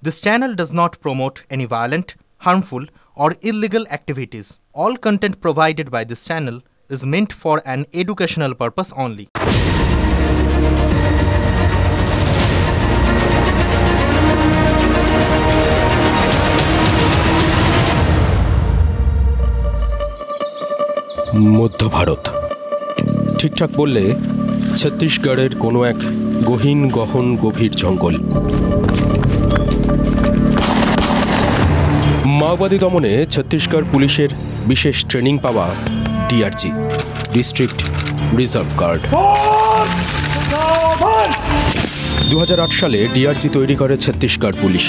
This channel does not promote any violent, harmful, or illegal activities. All content provided by this channel is meant for an educational purpose only. মধ্য ভারত, ঠিকঠাক বললে ছত্তিশগড়ের কোনো এক গহন গভীর জঙ্গল। মাওবাদী দমনে ছত্তিশগড় পুলিশের বিশেষ ট্রেনিং পাওয়া ডিআরজি, ডিস্ট্রিক্ট রিজার্ভ গার্ড। 2008 সালে ডিআরজি তৈরি করে ছত্তিশগড় পুলিশ।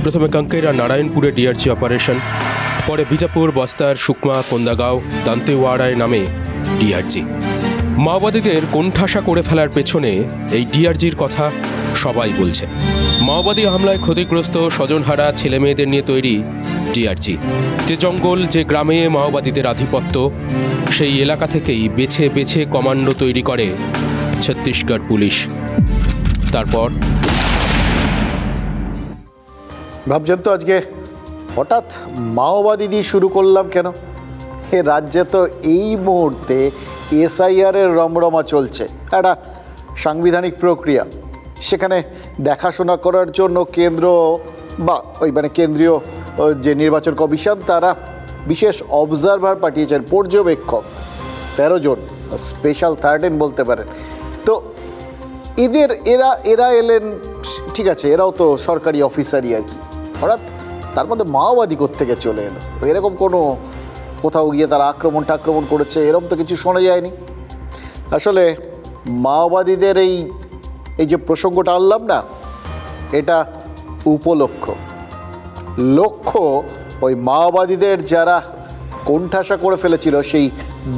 প্রথমে কাঙ্কের আর নারায়ণপুরে ডিআরজি অপারেশন, পরে বিজাপুর, বস্তার, সুকমা, কোন্দাগাঁও, দান্তেওয়াড়ায় নামে ডিআরজি। মাওবাদীদের কোণঠাসা করে ফেলার পেছনে এই ডিআরজির কথা সবাই বলছে। মাওবাদী হামলায় ক্ষতিগ্রস্ত স্বজনহারা ছেলেমেয়েদের নিয়ে তৈরি ডিআরজি। যে জঙ্গল, যে গ্রামে মাওবাদীদের আধিপত্য, সেই এলাকা থেকেই বেছে বেছে কমান্ডো তৈরি করে ছত্তিশগড় পুলিশ। তারপর ভাবছেন তো আজকে হঠাৎ মাওবাদী দিয়ে শুরু করলাম কেন? এ রাজ্যে তো এই মুহূর্তে এসআইআরের রমরমা চলছে, একটা সাংবিধানিক প্রক্রিয়া। সেখানে দেখাশোনা করার জন্য কেন্দ্র বা কেন্দ্রীয় যে নির্বাচন কমিশন, তারা বিশেষ অবজারভার পাঠিয়েছেন, পর্যবেক্ষক 13 জন, স্পেশাল 13 বলতে পারেন। তো এরা এলেন, ঠিক আছে, এরাও তো সরকারি অফিসারই আর কি। হঠাৎ তার মধ্যে মাওবাদী কোত্থেকে চলে এলো? এরকম কোনো কোথাও গিয়ে তারা আক্রমণ করেছে এরকম তো কিছু শোনা যায়নি। আসলে মাওবাদীদের এই যে প্রসঙ্গটা আনলাম না, এটা লক্ষ্য ওই মাওবাদীদের যারা কোণঠাসা করে ফেলেছিল সেই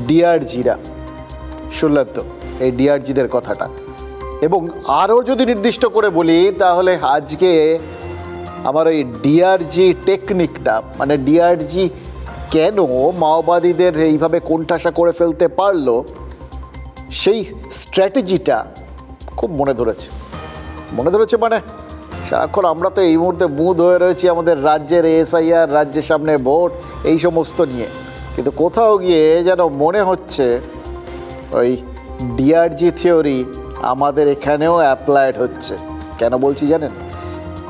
ডিআরজিরা। শুনলেন তো এই ডিআরজিদের কথাটা। এবং আরও যদি নির্দিষ্ট করে বলি, তাহলে আজকে আমার ওই ডিআরজি টেকনিকটা, ডিআরজি কেন মাওবাদীদের এইভাবে কোণঠাসা করে ফেলতে পারলো, সেই স্ট্র্যাটেজিটা খুব মনে ধরেছে। সারাক্ষণ আমরা তো এই মুহূর্তে বুঁদ হয়ে রয়েছি আমাদের রাজ্যের এসআইআর, রাজ্যের সামনে ভোট, এই সমস্ত নিয়ে। কিন্তু কোথাও গিয়ে যেন মনে হচ্ছে ওই ডিআরজি থিওরি আমাদের এখানেও অ্যাপ্লাইড হচ্ছে। কেন বলছি জানেন?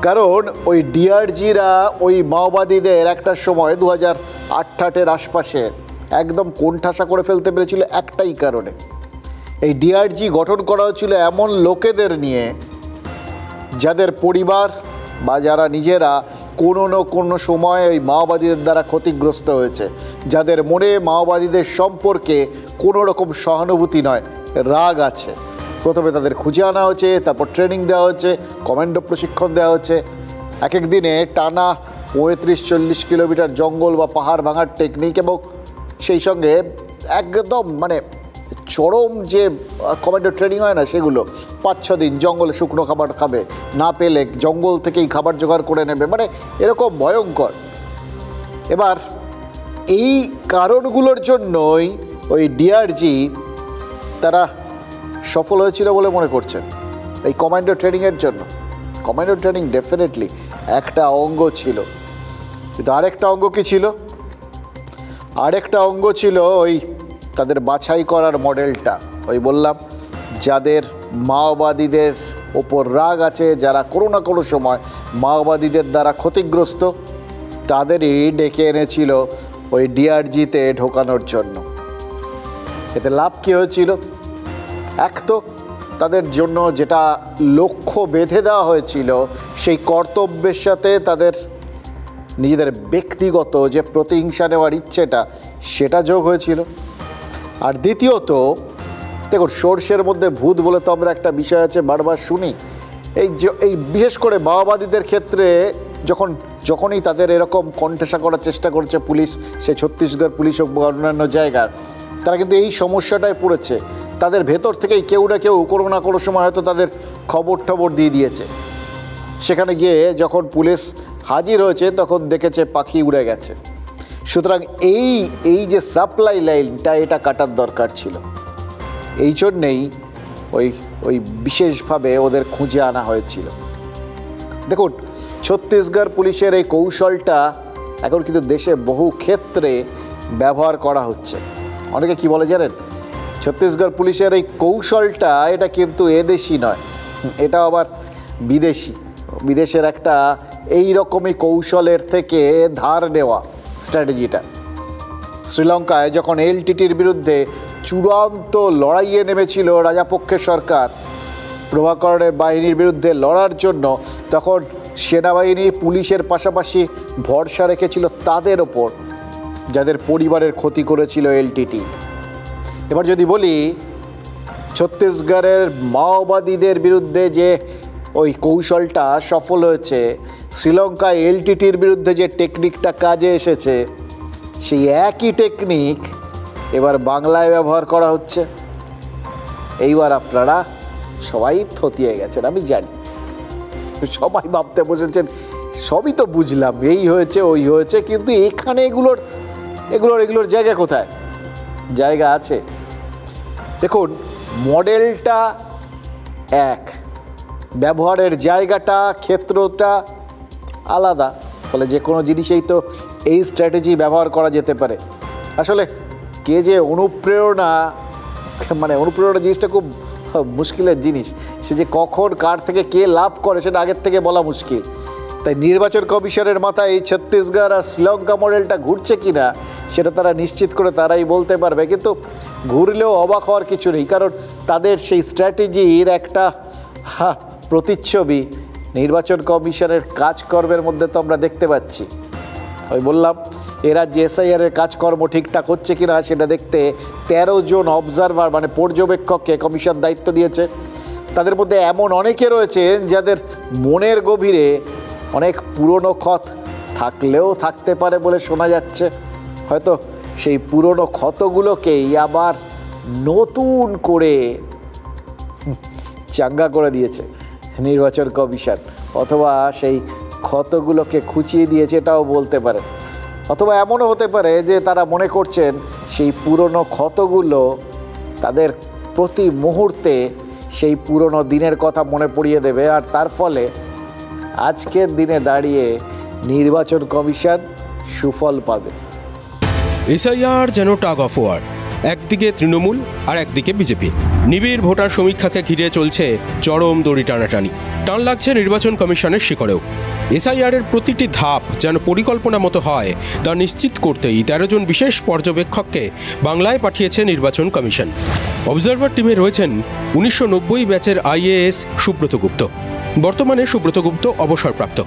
কারণ ওই ডিআরজিরা ওই মাওবাদীদের একটা সময় 2008-08 আশপাশে একদম কোণঠাসা করে ফেলতে পেরেছিল একটাই কারণে। এই ডিআরজি গঠন করা হচ্ছিল এমন লোকেদের নিয়ে যাদের পরিবার বা যারা নিজেরা কোনো না কোনো সময় ওই মাওবাদীদের দ্বারা ক্ষতিগ্রস্ত হয়েছে, যাদের মনে মাওবাদীদের সম্পর্কে কোনো রকম সহানুভূতি নয়, রাগ আছে। প্রথমে তাদের খুঁজে আনা হচ্ছে, তারপর ট্রেনিং দেওয়া হচ্ছে, কমান্ডো প্রশিক্ষণ দেওয়া হচ্ছে। এক দিনে টানা 35-40 কিলোমিটার জঙ্গল বা পাহাড় ভাঙার টেকনিক, এবং সেই সঙ্গে একদম চরম যে কমান্ডো ট্রেনিং হয় না, সেগুলো 5-6 দিন জঙ্গলে শুকনো খাবার খাবে, না পেলে জঙ্গল থেকেই খাবার জোগাড় করে নেবে, এরকম ভয়ঙ্কর। এবার এই কারণগুলোর জন্যই ওই ডিআরজি তারা সফল হয়েছিল বলে মনে করছে এই কমান্ডো ট্রেনিংয়ের জন্য। কমান্ডো ট্রেনিং ডেফিনেটলি একটা অঙ্গ ছিল, কিন্তু আরেকটা অঙ্গ কি ছিল? আরেকটা অঙ্গ ছিল ওই তাদের বাছাই করার মডেলটা। ওই বললাম, যাদের মাওবাদীদের ওপর রাগ আছে, যারা কোনো না কোনো সময় মাওবাদীদের দ্বারা ক্ষতিগ্রস্ত, তাদেরই ডেকে এনেছিল ওই ডিআরজিতে ঢোকানোর জন্য। এতে লাভ কী হয়েছিল? এক তো তাদের জন্য যেটা লক্ষ্য বেঁধে দেওয়া হয়েছিল, সেই কর্তব্যের সাথে তাদের নিজেদের ব্যক্তিগত যে প্রতিহিংসা নেওয়ার ইচ্ছেটা, সেটা যোগ হয়েছিল। আর দ্বিতীয়ত, দেখুন, সর্ষের মধ্যে ভূত বলে তো আমরা একটা বিষয় আছে বারবার শুনি। এই বিশেষ করে মাওবাদীদের ক্ষেত্রে যখনই তাদের এরকম কোণঠাসা করার চেষ্টা করছে পুলিশ, সে ছত্তিশগড় পুলিশ হোক বা অন্যান্য জায়গার, তারা কিন্তু এই সমস্যাটায় পড়েছে। তাদের ভেতর থেকেই কেউ না কেউ কোনো না কোনো সময় হয়তো তাদের খবর দিয়ে দিয়েছে। সেখানে গিয়ে যখন পুলিশ হাজির হয়েছে, তখন দেখেছে পাখি উড়ে গেছে। সুতরাং এই যে সাপ্লাই লাইনটা, এটা কাটার দরকার ছিল। এই জন্যেই ওই বিশেষভাবে ওদের খুঁজে আনা হয়েছিল। দেখুন, ছত্তিশগড় পুলিশের এই কৌশলটা এখন কিন্তু দেশে বহু ক্ষেত্রে ব্যবহার করা হচ্ছে। অনেকে কি বলে জানেন, ছত্তিশগড় পুলিশের এই কৌশলটা এটা কিন্তু এদেশি নয়, এটা আবার বিদেশি, বিদেশের একটা এই রকমই কৌশলের থেকে ধার নেওয়া স্ট্র্যাটেজিটা। শ্রীলঙ্কায় যখন এলটিটির বিরুদ্ধে চূড়ান্ত লড়াইয়ে নেমেছিল রাজাপক্ষের সরকার প্রভাকরণের বাহিনীর বিরুদ্ধে লড়ার জন্য, তখন সেনাবাহিনী পুলিশের পাশাপাশি ভরসা রেখেছিল তাদের ওপর যাদের পরিবারের ক্ষতি করেছিল এলটিটি। এবার যদি বলি ছত্তিশগড়ের মাওবাদীদের বিরুদ্ধে যে ওই কৌশলটা সফল হয়েছে, শ্রীলঙ্কায় এলটিটির বিরুদ্ধে যে টেকনিকটা কাজে এসেছে, সেই একই টেকনিক এবার বাংলায় ব্যবহার করা হচ্ছে। এইবার আপনারা সবাই থতিয়ে গেছেন, আমি জানি। সবাই ভাবতে বসেছেন সবই তো বুঝলাম, এই হয়েছে ওই হয়েছে, কিন্তু এখানে এগুলোর জায়গা কোথায়? জায়গা আছে। দেখুন, মডেলটা এক, ব্যবহারের জায়গাটা ক্ষেত্রটা আলাদা, ফলে যে কোনো জিনিসেই তো এই স্ট্র্যাটেজি ব্যবহার করা যেতে পারে। আসলে কে যে অনুপ্রেরণা জিনিসটা খুব মুশকিলের জিনিস। সে যে কখন কার থেকে কে লাভ করে সেটা আগের থেকে বলা মুশকিল। তাই নির্বাচন কমিশনের মাথায় এই ছত্তিশগড় আর শ্রীলঙ্কা মডেলটা ঘুরছে কিনা সেটা তারা নিশ্চিত করে তারাই বলতে পারবে, কিন্তু ঘুরলেও অবাক হওয়ার কিছু নেই, কারণ তাদের সেই স্ট্র্যাটেজির একটা প্রতিচ্ছবি নির্বাচন কমিশনের কাজকর্মের মধ্যে তো আমরা দেখতে পাচ্ছি। ওই বললাম, এরা যে এসআইআরের কাজকর্ম ঠিকঠাক হচ্ছে কিনা সেটা দেখতে 13 জন অবজারভার মানে পর্যবেক্ষককে কমিশন দায়িত্ব দিয়েছে। তাদের মধ্যে এমন অনেকে রয়েছেন যাদের মনের গভীরে অনেক পুরনো ক্ষত থাকলেও থাকতে পারে বলে শোনা যাচ্ছে। হয়তো সেই পুরনো ক্ষতগুলোকেই আবার নতুন করে চাঙ্গা করে দিয়েছে নির্বাচন কমিশন, অথবা সেই ক্ষতগুলোকে খুঁচিয়ে দিয়েছে, এটাও বলতে পারে। অথবা এমনও হতে পারে যে তারা মনে করছেন সেই পুরনো ক্ষতগুলো তাদের প্রতি মুহূর্তে সেই পুরনো দিনের কথা মনে পড়িয়ে দেবে, আর তার ফলে আজকের দিনে দাঁড়িয়ে নির্বাচন কমিশন সুফল পাবে। এসআইআর যেন টাগ অফ ওয়ার, একদিকে তৃণমূল আর একদিকে বিজেপি। নিবিড় ভোটার সমীক্ষাকে ঘিরে চলছে চরম দড়ি টানাটানি। টান লাগছে নির্বাচন কমিশনের শিকড়েও। এসআইআরের প্রতিটি ধাপ যেন পরিকল্পনা মতো হয় তা নিশ্চিত করতেই 13 জন বিশেষ পর্যবেক্ষককে বাংলায় পাঠিয়েছে নির্বাচন কমিশন। অবজারভার টিমে রয়েছেন 1990 ব্যাচের আইএএস সুব্রত গুপ্ত। বর্তমানে সুব্রত গুপ্ত অবসরপ্রাপ্ত।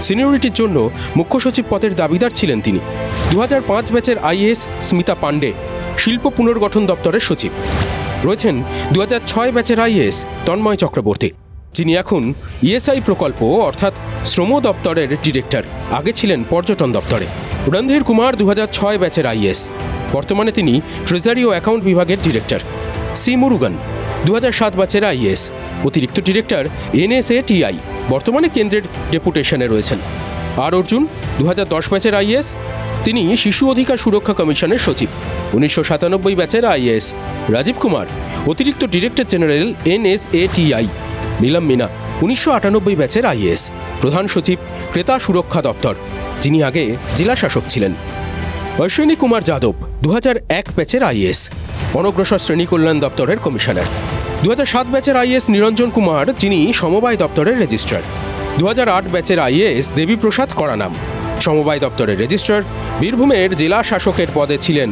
সিনিয়রিটির জন্য মুখ্য সচিব পদের দাবিদার ছিলেন তিনি। 2005 ব্যাচের আইএএস স্মিতা পাণ্ডে শিল্প পুনর্গঠন দপ্তরের সচিব। রয়েছেন 2006 ব্যাচের আইএএস তন্ময় চক্রবর্তী, যিনি এখন ইএসআই প্রকল্প অর্থাৎ শ্রম দপ্তরের ডিরেক্টর, আগে ছিলেন পর্যটন দপ্তরে। রণধীর কুমার 2006 ব্যাচের আইএএস, বর্তমানে তিনি ট্রেজারি ও অ্যাকাউন্ট বিভাগের ডিরেক্টর। সি মুরুগান 2007 ব্যাচের আইএএস, অতিরিক্ত ডিরেক্টর NSATI, বর্তমানে কেন্দ্রের ডেপুটেশনে রয়েছেন। আর অর্জুন 2010 ব্যাচের আইএএস, তিনি শিশু অধিকার সুরক্ষা কমিশনের সচিব। 1997 ব্যাচের আইএএস রাজীব কুমার, অতিরিক্ত director general NSATI। Neelam Meena 1998 ব্যাচের আইএএস, প্রধান সচিব ক্রেতা সুরক্ষা দপ্তর, যিনি আগে জেলা শাসক ছিলেন। অশ্বিনী কুমার যাদব 2001 ব্যাচের আইএএস, অনগ্রসর শ্রেণী কল্যাণ দপ্তরের কমিশনার। 2007 ব্যাচের আইএএস নিরঞ্জন কুমার, যিনি সমবায় দপ্তরের রেজিস্ট্রার। 2008 ব্যাচের আইএএস দেবীপ্রসাদ করানাম, সমবায় দপ্তরের রেজিস্ট্রার, বীরভূমের জেলা শাসকের পদে ছিলেন।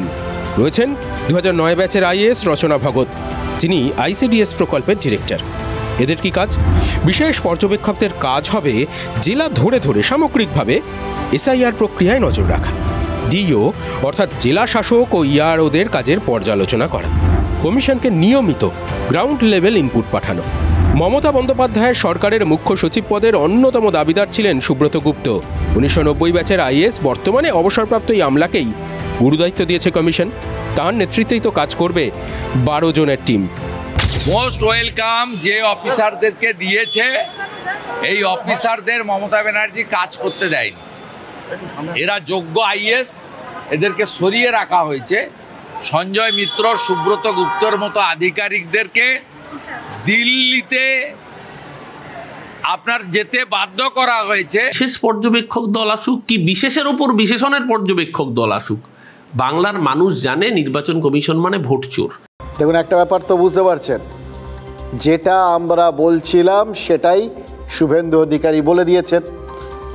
রয়েছেন 2009 ব্যাচের আইএএস রচনা ভগত, যিনি ICDS প্রকল্পের ডিরেক্টর। এদের কি কাজ? বিশেষ পর্যবেক্ষকদের কাজ হবে জেলা ধরে ধরে সামগ্রিকভাবে এসআইআর প্রক্রিয়ায় নজর রাখা, ডিও অর্থাৎ জেলা শাসক ও ইআরওদের কাজের পর্যালোচনা করা, কমিশনকে নিয়মিত গ্রাউন্ড লেভেল ইনপুট পাঠানো। মমতা বন্দ্যোপাধ্যায়ের সরকারের মুখ্য সচিব পদের অন্যতম দাবিদার ছিলেন সুব্রত গুপ্ত। 1990 ব্যাচের আইএএস, বর্তমানে অবসরপ্রাপ্ত এই আমলাকেই গুরুদায়িত্ব দিয়েছে কমিশন। তার নেতৃত্বেই তো কাজ করবে 12 জনের টিম। মোস্ট ওয়েলকাম যে অফিসারদেরকে দিয়েছে, এই অফিসারদের মমতা ব্যানার্জি কাজ করতে দেয়নি। এরা যোগ্য আইএস, এদেরকে সরিয়ে রাখা হয়েছে। সঞ্জয় মিত্র, সুব্রত গুপ্তর মতো আধিকারিকদেরকে দিল্লিতে আপনার যেতে বাধ্য করা হয়েছে। বিশেষ পর্যবেক্ষক দল আসুক কি বিশেষের উপর বিশেষণের পর্যবেক্ষক দল আসুক, বাংলার মানুষ জানে নির্বাচন কমিশন মানে ভোট চোর। দেখুন, একটা ব্যাপার তো বুঝতে পারছেন, যেটা আমরা বলছিলাম সেটাই শুভেন্দু অধিকারী বলে দিয়েছেন।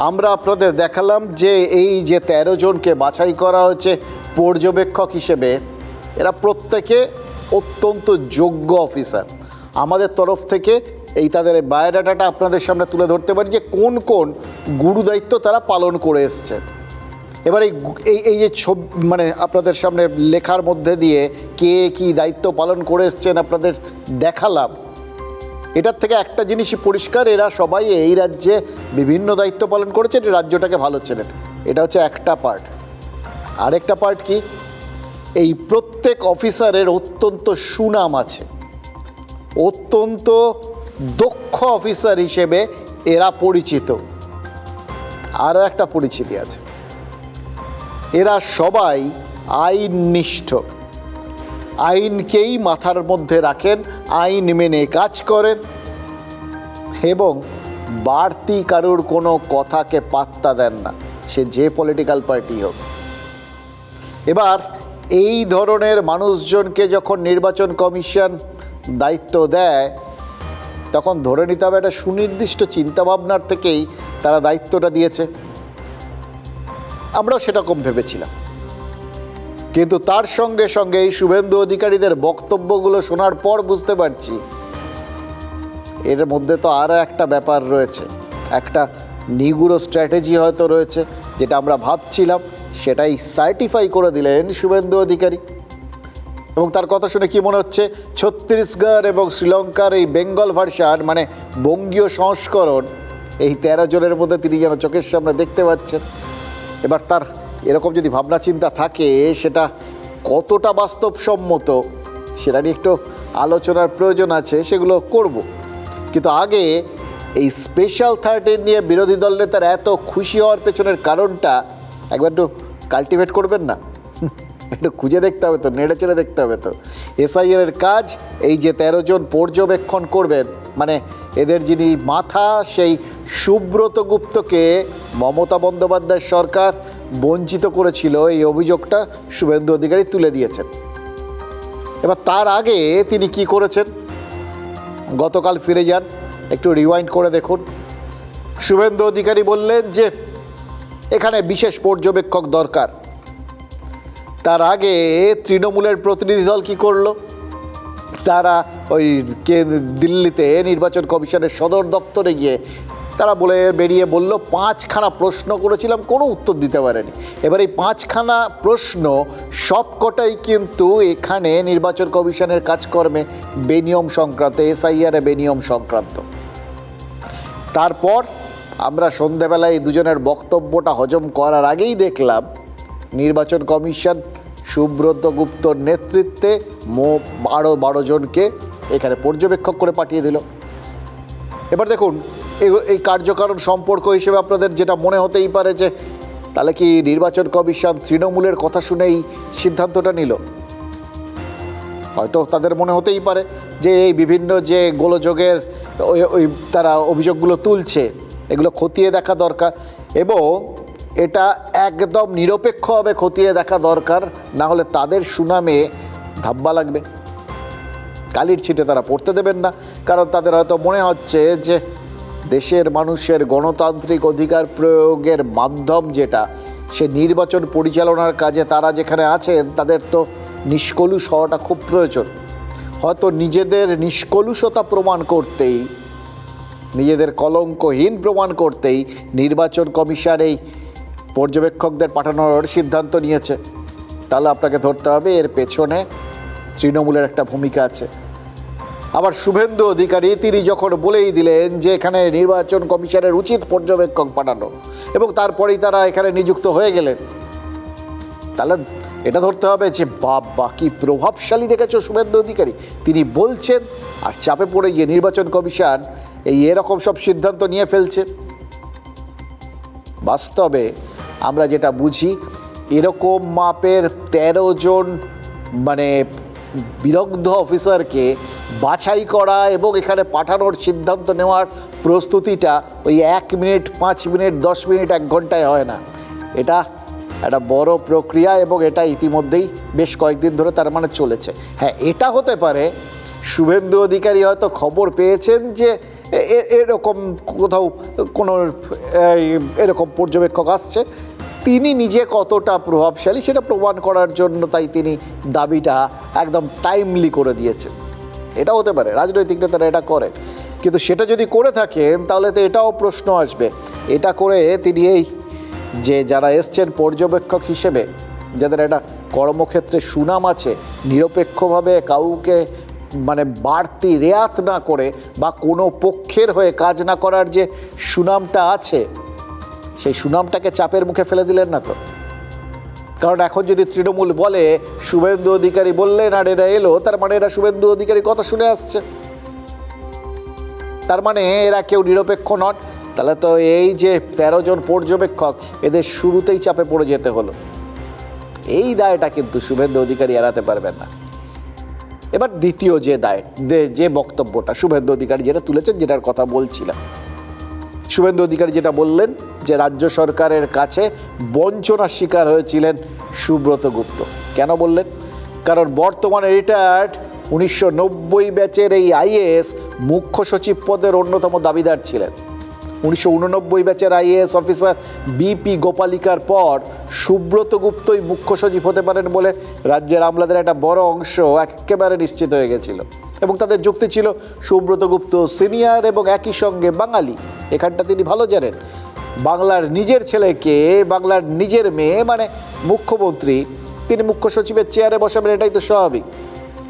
আমরা আপনাদের দেখালাম যে এই যে 13 জনকে বাছাই করা হয়েছে পর্যবেক্ষক হিসেবে, এরা প্রত্যেকে অত্যন্ত যোগ্য অফিসার। আমাদের তরফ থেকে এই তাদের বায়োডাটাটা আপনাদের সামনে তুলে ধরতে পারি যে কোন কোন গুরু দায়িত্ব তারা পালন করে এসছে। এবার এই যে মানে আপনাদের সামনে লেখার মধ্যে দিয়ে কে কী দায়িত্ব পালন করে এসছেন আপনাদের দেখালাম। এটার থেকে একটা জিনিসই পরিষ্কার, এরা সবাই এই রাজ্যে বিভিন্ন দায়িত্ব পালন করেছেন, রাজ্যটাকে ভালো ছিলেন। এটা হচ্ছে একটা পার্ট। আরেকটা পার্ট কি, এই প্রত্যেক অফিসারের অত্যন্ত সুনাম আছে, অত্যন্ত দক্ষ অফিসার হিসেবে এরা পরিচিত। আরও একটা পরিচিতি আছে, এরা সবাই আইননিষ্ঠ, আইনকেই মাথার মধ্যে রাখেন, আইন মেনে কাজ করেন এবং বাড়তি কারোর কোনো কথাকে পাত্তা দেন না, সে যে পলিটিক্যাল পার্টি হোক। এবার এই ধরনের মানুষজনকে যখন নির্বাচন কমিশন দায়িত্ব দেয়, তখন ধরে নিতে হবে একটা সুনির্দিষ্ট চিন্তাভাবনার থেকেই তারা দায়িত্বটা দিয়েছে। আমরাও সেরকম ভেবেছিলাম, কিন্তু তার সঙ্গে সঙ্গে এই শুভেন্দু অধিকারীদের বক্তব্যগুলো শোনার পর বুঝতে পারছি এর মধ্যে তো আরও একটা ব্যাপার রয়েছে, একটা নিগুড়ো স্ট্র্যাটেজি হয়তো রয়েছে, যেটা আমরা ভাবছিলাম সেটাই সার্টিফাই করে দিলেন শুভেন্দু অধিকারী। এবং তার কথা শুনে কি মনে হচ্ছে, ছত্তিশগড় এবং শ্রীলঙ্কার এই বেঙ্গল ভার্সন মানে বঙ্গীয় সংস্করণ, এই 13 জনের মধ্যে তিনি যেন চোখের সামনে দেখতে পাচ্ছেন। এবার তার এরকম যদি ভাবনা চিন্তা থাকে, সেটা কতটা বাস্তবসম্মত সেটা নিয়ে একটু আলোচনার প্রয়োজন আছে, সেগুলো করব। কিন্তু আগে এই স্পেশাল 13 নিয়ে বিরোধী দল নেতার এত খুশি হওয়ার পেছনের কারণটা একবার একটু কাল্টিভেট করবেন না? একটু খুঁজে দেখতে হবে তো, নেড়ে চেড়ে দেখতে হবে তো। এসআইআর কাজ এই যে 13 জন পর্যবেক্ষণ করবেন, মানে এদের যিনি মাথা, সেই সুব্রত গুপ্তকে মমতা বন্দ্যোপাধ্যায় সরকার বঞ্চিত করেছিল, এই অভিযোগটা শুভেন্দু অধিকারী তুলে দিয়েছেন। এবার তার আগে তিনি কি করেছেন, গতকাল ফিরে যান, একটু রিওয়াইন্ড করে দেখুন। শুভেন্দু অধিকারী বললেন যে এখানে বিশেষ পর্যবেক্ষক দরকার। তার আগে তৃণমূলের প্রতিনিধি দল কী করলো, তারা ওই দিল্লিতে নির্বাচন কমিশনের সদর দপ্তরে গিয়ে তারা বেরিয়ে বলল 5খানা প্রশ্ন করেছিলাম, কোনো উত্তর দিতে পারেনি। এবার এই 5খানা প্রশ্ন সবকটাই কিন্তু এখানে নির্বাচন কমিশনের কাজকর্মে বেনিয়ম সংক্রান্ত, এসআইআর বেনিয়ম সংক্রান্ত। তারপর আমরা সন্ধ্যাবেলায় এই দুজনের বক্তব্যটা হজম করার আগেই দেখলাম নির্বাচন কমিশন সুব্রত গুপ্তর নেতৃত্বে 12 জনকে এখানে পর্যবেক্ষক করে পাঠিয়ে দিল। এবার দেখুন, এই কার্যকারণ সম্পর্ক হিসেবে আপনাদের যেটা মনে হতেই পারে যে তাহলে কি নির্বাচন কমিশন তৃণমূলের কথা শুনেই সিদ্ধান্তটা নিল? হয়তো তাদের মনে হতেই পারে যে এই বিভিন্ন যে গোলযোগের ওই তারা অভিযোগগুলো তুলছে, এগুলো খতিয়ে দেখা দরকার এবং এটা একদম নিরপেক্ষভাবে খতিয়ে দেখা দরকার, না হলে তাদের সুনামে ধাব্বা লাগবে, কালির ছিটে তারা পড়তে দেবেন না। কারণ তাদের হয়তো মনে হচ্ছে যে দেশের মানুষের গণতান্ত্রিক অধিকার প্রয়োগের মাধ্যম যেটা, সে নির্বাচন পরিচালনার কাজে তারা যেখানে আছেন তাদের তো নিষ্কলুষ হওয়াটা খুব প্রয়োজন। হয়তো নিজেদের নিষ্কলুষতা প্রমাণ করতেই, নিজেদের কলঙ্কহীন প্রমাণ করতেই নির্বাচন কমিশন এই পর্যবেক্ষকদের পাঠানোর সিদ্ধান্ত নিয়েছে। তাহলে আপনাকে ধরতে হবে এর পেছনে তৃণমূলের একটা ভূমিকা আছে। আবার শুভেন্দু অধিকারী তিনি যখন বলেই দিলেন যে এখানে নির্বাচন কমিশনের উচিত পর্যবেক্ষক পাঠানো এবং তারপরেই তারা এখানে নিযুক্ত হয়ে গেলেন, তাহলে এটা ধরতে হবে যে বাবা কি প্রভাবশালী দেখেছো শুভেন্দু অধিকারী, তিনি বলছেন আর চাপে পড়ে গিয়ে নির্বাচন কমিশন এরকম সব সিদ্ধান্ত নিয়ে ফেলছে। বাস্তবে আমরা যেটা বুঝি, এরকম মাপের 13 জন মানে বিদগ্ধ অফিসারকে বাছাই করা এবং এখানে পাঠানোর সিদ্ধান্ত নেওয়ার প্রস্তুতিটা ওই 1 মিনিট, 5 মিনিট, 10 মিনিট, 1 ঘন্টায় হয় না। এটা একটা বড় প্রক্রিয়া এবং এটা ইতিমধ্যেই বেশ কয়েকদিন ধরে তার মানে চলেছে। হ্যাঁ, এটা হতে পারে শুভেন্দু অধিকারী হয়তো খবর পেয়েছেন যে এরকম কোথাও কোনো এরকম পর্যবেক্ষক আসছে, তিনি নিজে কতটা প্রভাবশালী সেটা প্রমাণ করার জন্য তাই তিনি দাবিটা একদম টাইমলি করে দিয়েছেন। এটা হতে পারে, রাজনৈতিক নেতারা এটা করেন। কিন্তু সেটা যদি করে থাকেন তাহলে তো এটাও প্রশ্ন আসবে, এটা করে তিনি এই যে যারা এসছেন পর্যবেক্ষক হিসেবে, যাদের একটা কর্মক্ষেত্রে সুনাম আছে, নিরপেক্ষভাবে কাউকে মানে বাড়তি রেয়াত না করে বা কোনো পক্ষের হয়ে কাজ না করার যে সুনামটা আছে, সেই সুনামটাকে চাপের মুখে ফেলে দিলেন না তো। কারণ এখন যদি তৃণমূল বলে শুভেন্দু অধিকারী বললেন আর এরা এলো, তার মানে এরা শুভেন্দু অধিকারী কথা শুনে আসছে, তার মানে এরা কেউ নিরপেক্ষ নন। তাহলে তো এই যে 13 জন পর্যবেক্ষক, এদের শুরুতেই চাপে পড়ে যেতে হলো। এই দায়টা কিন্তু শুভেন্দু অধিকারী এড়াতে পারবেন না। এবার দ্বিতীয় যে দায়, যে বক্তব্যটা শুভেন্দু অধিকারী যেটা তুলেছেন, যেটার কথা বলছিলাম, শুভেন্দু অধিকারী যেটা বললেন যে রাজ্য সরকারের কাছে বঞ্চনার শিকার হয়েছিলেন সুব্রত গুপ্ত। কেন বললেন? কারণ বর্তমানে রিটায়ার্ড 1990 ব্যাচের এই আইএএস মুখ্য সচিব পদের অন্যতম দাবিদার ছিলেন। 1989 ব্যাচের আইএএস অফিসার বিপি গোপালিকার পর সুব্রত গুপ্তই মুখ্য সচিব হতে পারেন বলে রাজ্যের আমলাদের একটা বড় অংশ একেবারে নিশ্চিত হয়ে গেছিল। এবং তাদের যুক্তি ছিল সুব্রত গুপ্ত সিনিয়র এবং একই সঙ্গে বাঙালি, এখানটা তিনি ভালো জানেন। বাংলার নিজের ছেলেকে, বাংলার নিজের মেয়ে মানে মুখ্যমন্ত্রী, তিনি মুখ্য সচিবের চেয়ারে বসাবেন, এটাই তো স্বাভাবিক।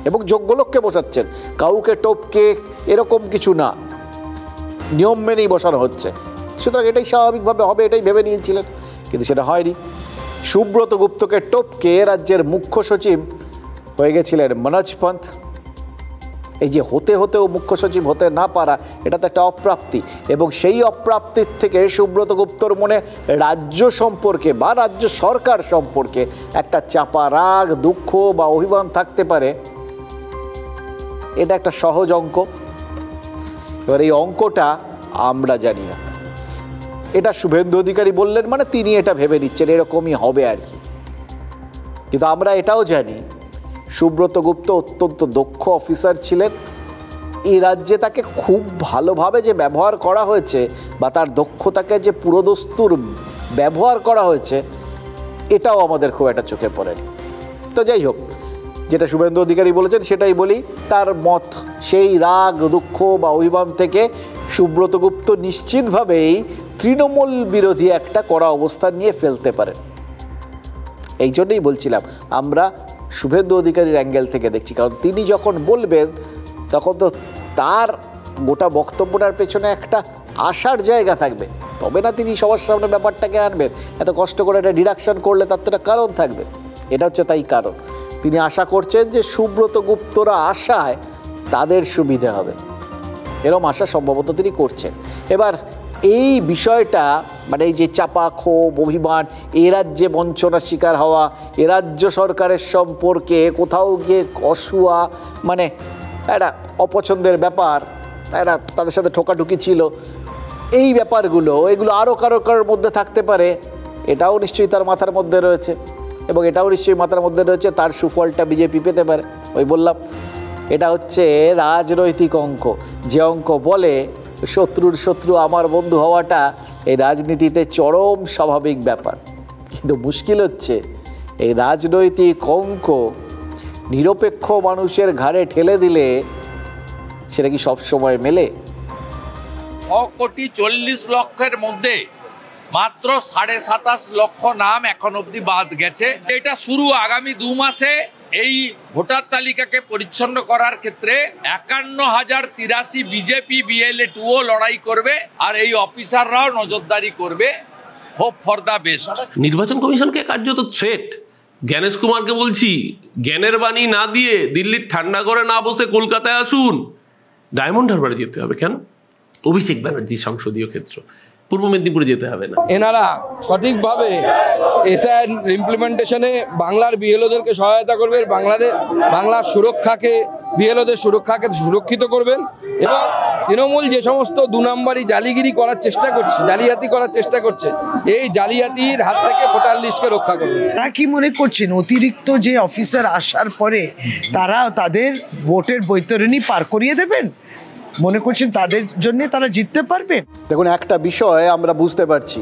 এবং যোগ্য লোককে বসাচ্ছেন, কাউকে টপকে এরকম কিছু না, নিয়ম মেনেই বসানো হচ্ছে। সুতরাং এটাই স্বাভাবিকভাবে হবে, এটাই ভেবে নিয়েছিলেন, কিন্তু সেটা হয়নি। সুব্রত গুপ্তকে টপকে রাজ্যের মুখ্য সচিব হয়ে গেছিলেন মনোজ পন্থ। এই যে হতে হতেও মুখ্য সচিব হতে না পারা, এটা তো একটা অপ্রাপ্তি। এবং সেই অপ্রাপ্তির থেকে সুব্রত গুপ্তর মনে রাজ্য সম্পর্কে বা রাজ্য সরকার সম্পর্কে একটা চাপা রাগ, দুঃখ বা অভিমান থাকতে পারে। এটা একটা সহজ অঙ্ক। এবার এই অঙ্কটা আমরা জানি না, এটা শুভেন্দু অধিকারী বললেন মানে তিনি এটা ভেবে নিচ্ছেন এরকমই হবে আর কি। কিন্তু আমরা এটাও জানি সুব্রত গুপ্ত অত্যন্ত দক্ষ অফিসার ছিলেন। এই রাজ্যে তাকে খুব ভালোভাবে যে ব্যবহার করা হয়েছে বা তার দক্ষতাকে যে পুরোদস্তুর ব্যবহার করা হয়েছে, এটাও আমাদের খুব একটা চোখে পড়েনি। তো যাই হোক, যেটা শুভেন্দু অধিকারী বলেছেন সেটাই বলি। তার মত, সেই রাগ, দুঃখ বা অভিমান থেকে সুব্রত গুপ্ত নিশ্চিতভাবেই তৃণমূল বিরোধী একটা কড়া অবস্থান নিয়ে ফেলতে পারেন। এই জন্যই বলছিলাম আমরা শুভেন্দু অধিকারীর অ্যাঙ্গেল থেকে দেখছি, কারণ তিনি যখন বলবেন তখন তো তার গোটা বক্তব্যটার পেছনে একটা আশার জায়গা থাকবে, তবে না তিনি সবার সামনে ব্যাপারটাকে আনবেন। এত কষ্ট করে একটা ডিডাকশন করলে তার তো একটা কারণ থাকবে, এটা হচ্ছে তাই কারণ। তিনি আশা করছেন যে সুব্রত গুপ্তরা আশায় তাদের সুবিধে হবে, এরকম আশা সম্ভবত তিনি করছেন। এবার এই বিষয়টা মানে এই যে চাপা ক্ষোভ, অভিমান, এ রাজ্যে বঞ্চনার শিকার হওয়া, এ রাজ্য সরকারের সম্পর্কে কোথাও গিয়ে অসুয়া, মানে একটা অপছন্দের ব্যাপার, একটা তাদের সাথে ঠোকাঠুকি ছিল, এই ব্যাপারগুলো এগুলো আরও কারোর মধ্যে থাকতে পারে, এটাও নিশ্চয়ই তার মাথার মধ্যে রয়েছে। এবং এটাও নিশ্চয়ই মাথার মধ্যে রয়েছে তার সুফলটা বিজেপি পেতে পারে। ওই বললাম, এটা হচ্ছে রাজনৈতিক অঙ্ক, যে অঙ্ক বলে শত্রুর শত্রু আমার বন্ধু হওয়াটা এই রাজনীতিতে চরম স্বাভাবিক ব্যাপার। কিন্তু মুশকিল হচ্ছে এই রাজনৈতিক অঙ্ক নিরপেক্ষ মানুষের ঘাড়ে ঠেলে দিলে সেটা কি সব সময় মেলে? 1,40,00,000 মধ্যে মাত্র 27.5 লক্ষ নাম এখন অবধি বাদ গেছে। এটা শুরু, আগামী 2 মাসে এই ভোটার তালিকাকে পরিচ্ছন্ন করার ক্ষেত্রে 51,083 বিজেপি BLA-2 লড়াই করবে, আর এই অফিসাররাও নজরদারি করবে। Hope for the best. নির্বাচন কমিশনকে কার্যত থ্রেট। জ্ঞানেশ কুমারকে বলছি, জ্ঞানের বাণী না দিয়ে দিল্লির ঠান্ডা করে না বসে কলকাতায় আসুন। ডায়মন্ড হারবারে যেতে হবে কেন? অভিষেক ব্যানার্জি সংসদীয় ক্ষেত্র, পূর্ব মেদিনীপুরে যেতে হবে না। এনারা সঠিকভাবে এসআইআর ইমপ্লিমেন্টেশনে বাংলার বিএলওদেরকে সহায়তা করবে, বাংলার সুরক্ষাকে বিএলওদের সুরক্ষাকে সুরক্ষিত করবেন এবং তৃণমূল যে সমস্ত 2 নম্বরি জালিগিরি করার চেষ্টা করছে, জালিয়াতি করার চেষ্টা করছে, এই জালিয়াতির হাত থেকে ভোটার লিস্টকে রক্ষা করবেন। তারা কি মনে করছেন অতিরিক্ত যে অফিসার আসার পরে তারা তাদের ভোটের বৈতরণী পার করিয়ে দেবেন? মনে করছেন তাদের জন্য তারা জিততে পারবেন? দেখুন, একটা বিষয় আমরা বুঝতে পারছি,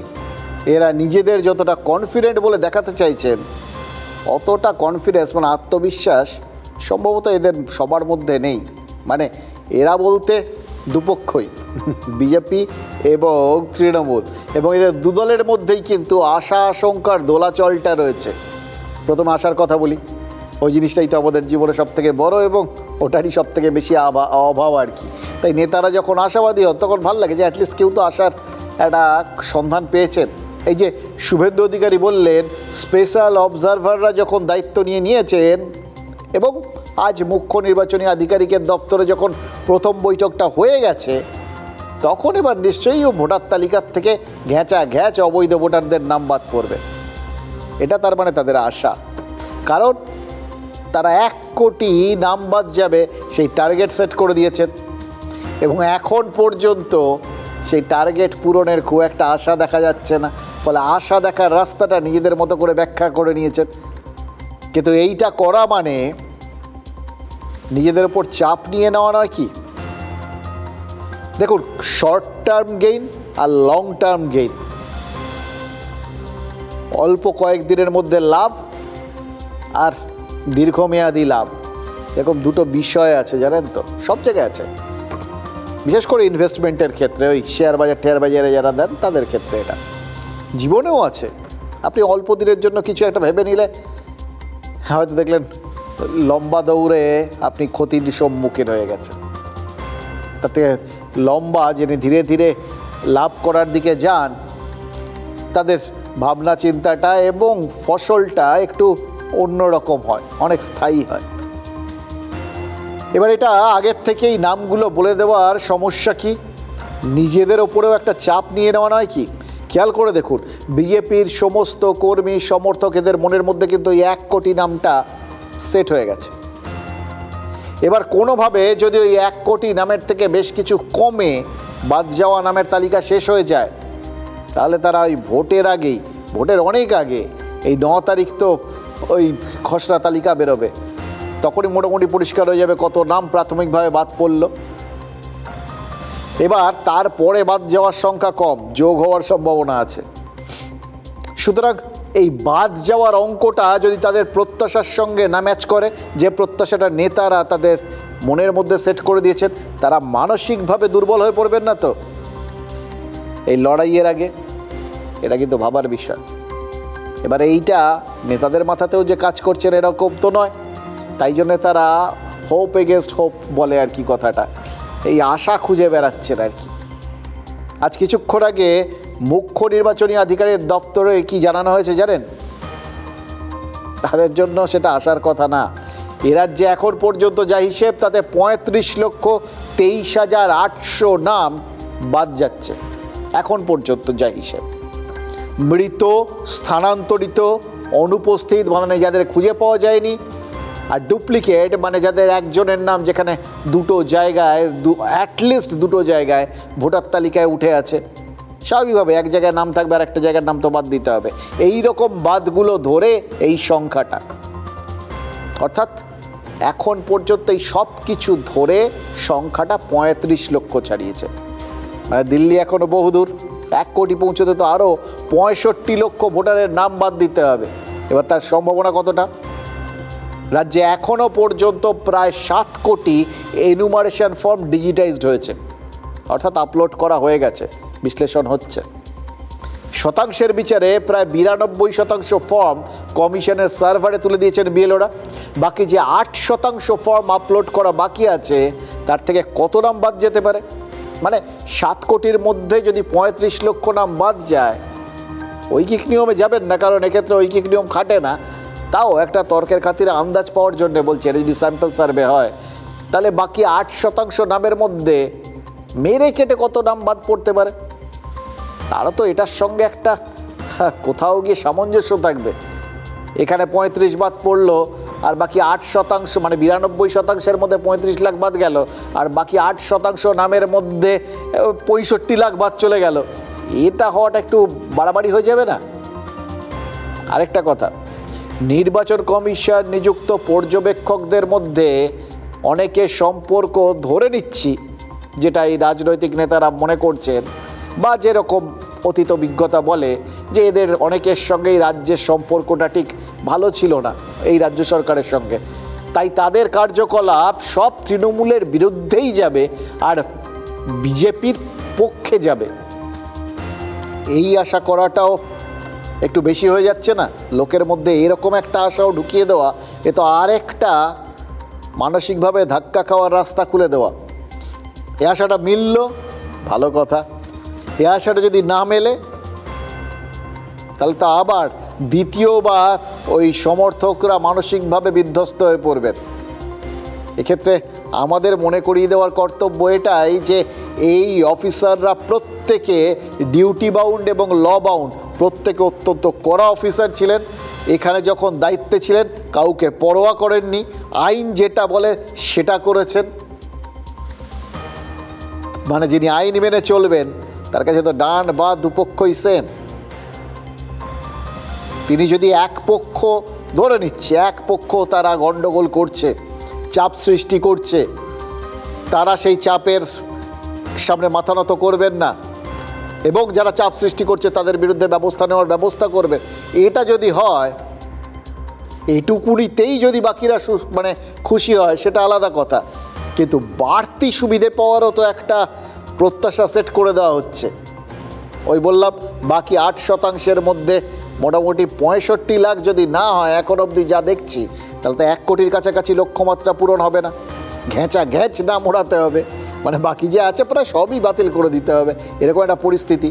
এরা নিজেদের যতটা কনফিডেন্ট বলে দেখাতে চাইছেন, অতটা কনফিডেন্স মানে আত্মবিশ্বাস সম্ভবত এদের সবার মধ্যে নেই। মানে এরা বলতে দুপক্ষই, বিজেপি এবং তৃণমূল, এবং এদের দুদলের মধ্যেই কিন্তু আশা আশঙ্কার দোলাচলটা রয়েছে। প্রথমে আশার কথা বলি, ওই জিনিসটাই তো আমাদের জীবনে সবথেকে বড় এবং ওটারই সবথেকে বেশি অভাব আর কি। তাই নেতারা যখন আশাবাদী হন তখন ভালো লাগে যে অ্যাটলিস্ট কেউ তো আশার একটা সন্ধান পেয়েছেন। এই যে শুভেন্দু অধিকারী বললেন, স্পেশাল অবজারভাররা যখন দায়িত্ব নিয়েছেন এবং আজ মুখ্য নির্বাচনী আধিকারিকের দপ্তরে যখন প্রথম বৈঠকটা হয়ে গেছে, তখন এবার নিশ্চয়ই ভোটার তালিকার থেকে ঘ্যাঁচ অবৈধ ভোটারদের নাম বাদ পড়বে। এটা তার মানে তাদের আশা, কারণ তারা 1 কোটি নাম বাদ যাবে সেই টার্গেট সেট করে দিয়েছেন এবং এখন পর্যন্ত সেই টার্গেট পূরণের খুব একটা আশা দেখা যাচ্ছে না। ফলে আশা দেখার রাস্তাটা নিজেদের মতো করে ব্যাখ্যা করে নিয়েছেন। কিন্তু এইটা করা মানে নিজেদের উপর চাপ নিয়ে নেওয়া নয় কি? দেখুন, শর্ট টার্ম গেইন আর লং টার্ম গেইন, অল্প কয়েকদিনের মধ্যে লাভ আর দীর্ঘমেয়াদী লাভ, এরকম দুটো বিষয় আছে, জানেন তো, সব জায়গায় আছে। বিশেষ করে ইনভেস্টমেন্টের ক্ষেত্রে, ওই শেয়ার বাজারে যারা দেন তাদের ক্ষেত্রে এটা জীবনেও আছে। আপনি অল্প দিনের জন্য কিছু একটা ভেবে নিলে হয়তো দেখলেন লম্বা দৌড়ে আপনি ক্ষতির সম্মুখীন হয়ে গেছেন। তাতে লম্বা যিনি ধীরে ধীরে লাভ করার দিকে যান, তাদের ভাবনা চিন্তাটা এবং ফসলটা একটু অন্যরকম হয়, অনেক স্থায়ী হয়। এবার এটা আগের থেকেই নামগুলো বলে দেওয়ার সমস্যা কি? নিজেদের ওপরেও একটা চাপ নিয়ে নেওয়া নয় কি? খেয়াল করে দেখুন, বিজেপির সমস্ত কর্মী সমর্থক এদের মনের মধ্যে কিন্তু 1 কোটি নামটা সেট হয়ে গেছে। এবার কোনোভাবে যদি ওই 1 কোটি নামের থেকে বেশ কিছু কমে বাদ যাওয়া নামের তালিকা শেষ হয়ে যায়, তাহলে তারা ওই ভোটের আগেই, ভোটের অনেক আগে, এই 9 তারিখ তো ওই খসড়া তালিকা বেরোবে, তখনই মোটামুটি পরিষ্কার হয়ে যাবে কত নাম প্রাথমিকভাবে বাদ পড়ল। এবার তারপরে বাদ যাওয়ার সংখ্যা কম, যোগ হওয়ার সম্ভাবনা আছে। সুতরাং এই বাদ যাওয়ার অঙ্কটা যদি তাদের প্রত্যাশার সঙ্গে না ম্যাচ করে, যে প্রত্যাশাটা নেতারা তাদের মনের মধ্যে সেট করে দিয়েছেন, তারা মানসিকভাবে দুর্বল হয়ে পড়বেন না তো এই লড়াইয়ের আগে? এটা কিন্তু ভাবার বিষয়। এবার এইটা নেতাদের মাথাতেও যে কাজ করছেন এরকম তো নয়, তাই জন্য তারা হোপ এগেনস্ট হোপ বলে আর কি কথাটা, এই আশা খুঁজে বেড়াচ্ছেন আর কি। আজ কিছুক্ষণ আগে মুখ্য নির্বাচনী আধিকারিকের দপ্তরে কি জানানো হয়েছে জানেন? তাদের জন্য সেটা আসার কথা না। এ রাজ্যে এখন পর্যন্ত যা হিসেব, তাতে 35,23,800 নাম বাদ যাচ্ছে এখন পর্যন্ত যা হিসেব। মৃত, স্থানান্তরিত, অনুপস্থিত মানে যাদের খুঁজে পাওয়া যায়নি, আর ডুপ্লিকেট মানে যাদের একজনের নাম যেখানে দুটো জায়গায়, অ্যাটলিস্ট দুটো জায়গায় ভোটার তালিকায় উঠে আছে। স্বাভাবিকভাবে এক জায়গায় নাম থাকবে আর একটা জায়গার নাম তো বাদ দিতে হবে। এই রকম বাদগুলো ধরে এই সংখ্যাটা, অর্থাৎ এখন পর্যন্ত এই সব কিছু ধরে সংখ্যাটা 35 লক্ষ ছাড়িয়েছে। মানে দিল্লি এখনও বহুদূর, 1 কোটি পৌঁছতে তো আরও 65 লক্ষ ভোটারের নাম বাদ দিতে হবে। এবার তার সম্ভাবনা কতটা? রাজ্যে এখনও পর্যন্ত প্রায় 7 কোটি এনুমারেশন ফর্ম ডিজিটাইজড হয়েছে, অর্থাৎ আপলোড করা হয়ে গেছে, বিশ্লেষণ হচ্ছে। শতাংশের বিচারে প্রায় 92% ফর্ম কমিশনের সার্ভারে তুলে দিয়েছেন বিএলওরা। বাকি যে 8% ফর্ম আপলোড করা বাকি আছে, তার থেকে কত নাম বাদ যেতে পারে? মানে 7 কোটির মধ্যে যদি 35 লক্ষ নাম বাদ যায়, ঐকিক নিয়মে যাবেন না, কারণ এক্ষেত্রে ঐকিক নিয়ম খাটে না, তাও একটা তর্কের খাতিরে আন্দাজ পাওয়ার জন্য বলছি, এটা যদি স্যাম্পল সার্ভে হয়, তাহলে বাকি 8% নামের মধ্যে মেরে কেটে কত নাম বাদ পড়তে পারে? তারা তো এটার সঙ্গে একটা কোথাও গিয়ে সামঞ্জস্য থাকবে। এখানে 35 বাদ পড়লো, আর বাকি 8% মানে 92%-এর মধ্যে 35 লাখ বাদ গেল, আর বাকি 8% নামের মধ্যে 65 লাখ বাদ চলে গেল। এটা হওয়াটা একটু বাড়াবাড়ি হয়ে যাবে না? আরেকটা কথা, নির্বাচন কমিশন নিযুক্ত পর্যবেক্ষকদের মধ্যে অনেকে সম্পর্ক ধরে নিচ্ছি, যেটা এই রাজনৈতিক নেতারা মনে করছেন, বা যেরকম অতীত অভিজ্ঞতা বলে যে এদের অনেকের সঙ্গেই রাজ্যের সম্পর্কটা ঠিক ভালো ছিল না এই রাজ্য সরকারের সঙ্গে, তাই তাদের কার্যকলাপ সব তৃণমূলের বিরুদ্ধেই যাবে আর বিজেপির পক্ষে যাবে। এই আশা করাটাও একটু বেশি হয়ে যাচ্ছে না? লোকের মধ্যে এরকম একটা আশাও ঢুকিয়ে দেওয়া, এ তো আরেকটা মানসিকভাবে ধাক্কা খাওয়ার রাস্তা খুলে দেওয়া। এ আশাটা মিলল, ভালো কথা। এ আশাটা যদি না মেলে তাহলে তো আবার দ্বিতীয়বার ওই সমর্থকরা মানসিকভাবে বিধ্বস্ত হয়ে পড়বেন। এক্ষেত্রে আমাদের মনে করিয়ে দেওয়ার কর্তব্য এটাই যে এই অফিসাররা প্রত্যেকে ডিউটি বাউন্ড এবং ল বাউন্ড, প্রত্যেকে অত্যন্ত কড়া অফিসার ছিলেন। এখানে যখন দায়িত্বে ছিলেন কাউকে পরোয়া করেননি, আইন যেটা বলে সেটা করেছেন। মানে যিনি আইন মেনে চলবেন তার কাছে তো ডান বা দুপক্ষই সেম। তিনি যদি এক পক্ষ ধরে নিচ্ছে, এক পক্ষ তারা গণ্ডগোল করছে, চাপ সৃষ্টি করছে, তারা সেই চাপের সামনে মাথা নত করবেন না এবং যারা চাপ সৃষ্টি করছে তাদের বিরুদ্ধে ব্যবস্থা নেওয়ার ব্যবস্থা করবেন। এটা যদি হয়, এইটুকুনিতেই যদি বাকিরা মানে খুশি হয় সেটা আলাদা কথা, কিন্তু বাড়তি সুবিধে পাওয়ারও তো একটা প্রত্যাশা সেট করে দেওয়া হচ্ছে। ওই বললাম বাকি 8%-এর মধ্যে মোটামুটি 65 লাখ যদি না হয় এখন অবধি যা দেখছি, তাহলে তো 1 কোটির কাছাকাছি লক্ষ্যমাত্রা পূরণ হবে না। ঘ্যাঁচ না মোড়াতে হবে, মানে বাকি যে আছে প্রায় সবই বাতিল করে দিতে হবে, এরকম একটা পরিস্থিতি।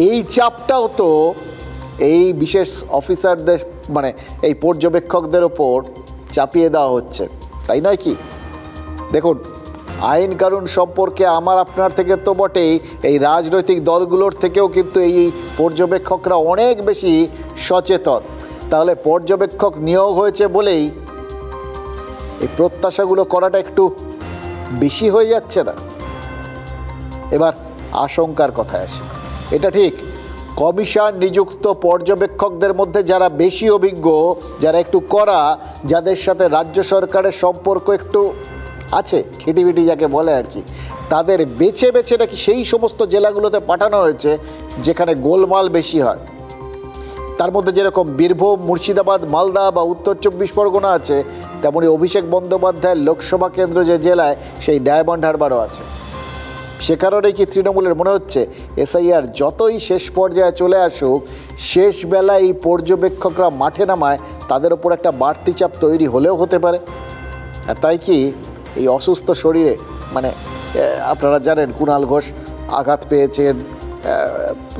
এই চাপটাও তো এই বিশেষ অফিসারদের মানে এই পর্যবেক্ষকদের ওপর চাপিয়ে দেওয়া হচ্ছে, তাই নয় কি? দেখুন, আইন কানুন সম্পর্কে আমার আপনার থেকে তো বটেই, এই রাজনৈতিক দলগুলোর থেকেও কিন্তু এই পর্যবেক্ষকরা অনেক বেশি সচেতন। তাহলে পর্যবেক্ষক নিয়োগ হয়েছে বলেই এই প্রত্যাশাগুলো করাটা একটু বেশি হয়ে যাচ্ছে না? এবার আশঙ্কার কথায় আসে। এটা ঠিক, কমিশন নিযুক্ত পর্যবেক্ষকদের মধ্যে যারা বেশি অভিজ্ঞ, যারা একটু কড়া, যাদের সাথে রাজ্য সরকারের সম্পর্ক একটু আছে, খিটিবিটি যাকে বলে আর কি, তাদের বেছে বেছে নাকি সেই সমস্ত জেলাগুলোতে পাঠানো হয়েছে যেখানে গোলমাল বেশি হয়। তার মধ্যে যেরকম বীরভূম, মুর্শিদাবাদ, মালদা বা উত্তর 24 পরগনা আছে, তেমনি অভিষেক বন্দ্যোপাধ্যায়ের লোকসভা কেন্দ্র যে জেলায় সেই ডায়মন্ড হারবারও আছে। সে কারণেই কি তৃণমূলের মনে হচ্ছে এসআইআর যতই শেষ পর্যায়ে চলে আসুক, শেষ বেলায় এই পর্যবেক্ষকরা মাঠে নামায় তাদের ওপর একটা বাড়তি চাপ তৈরি হলেও হতে পারে। আর তাই কি এই অসুস্থ শরীরে, মানে আপনারা জানেন কুণাল ঘোষ আঘাত পেয়েছেন,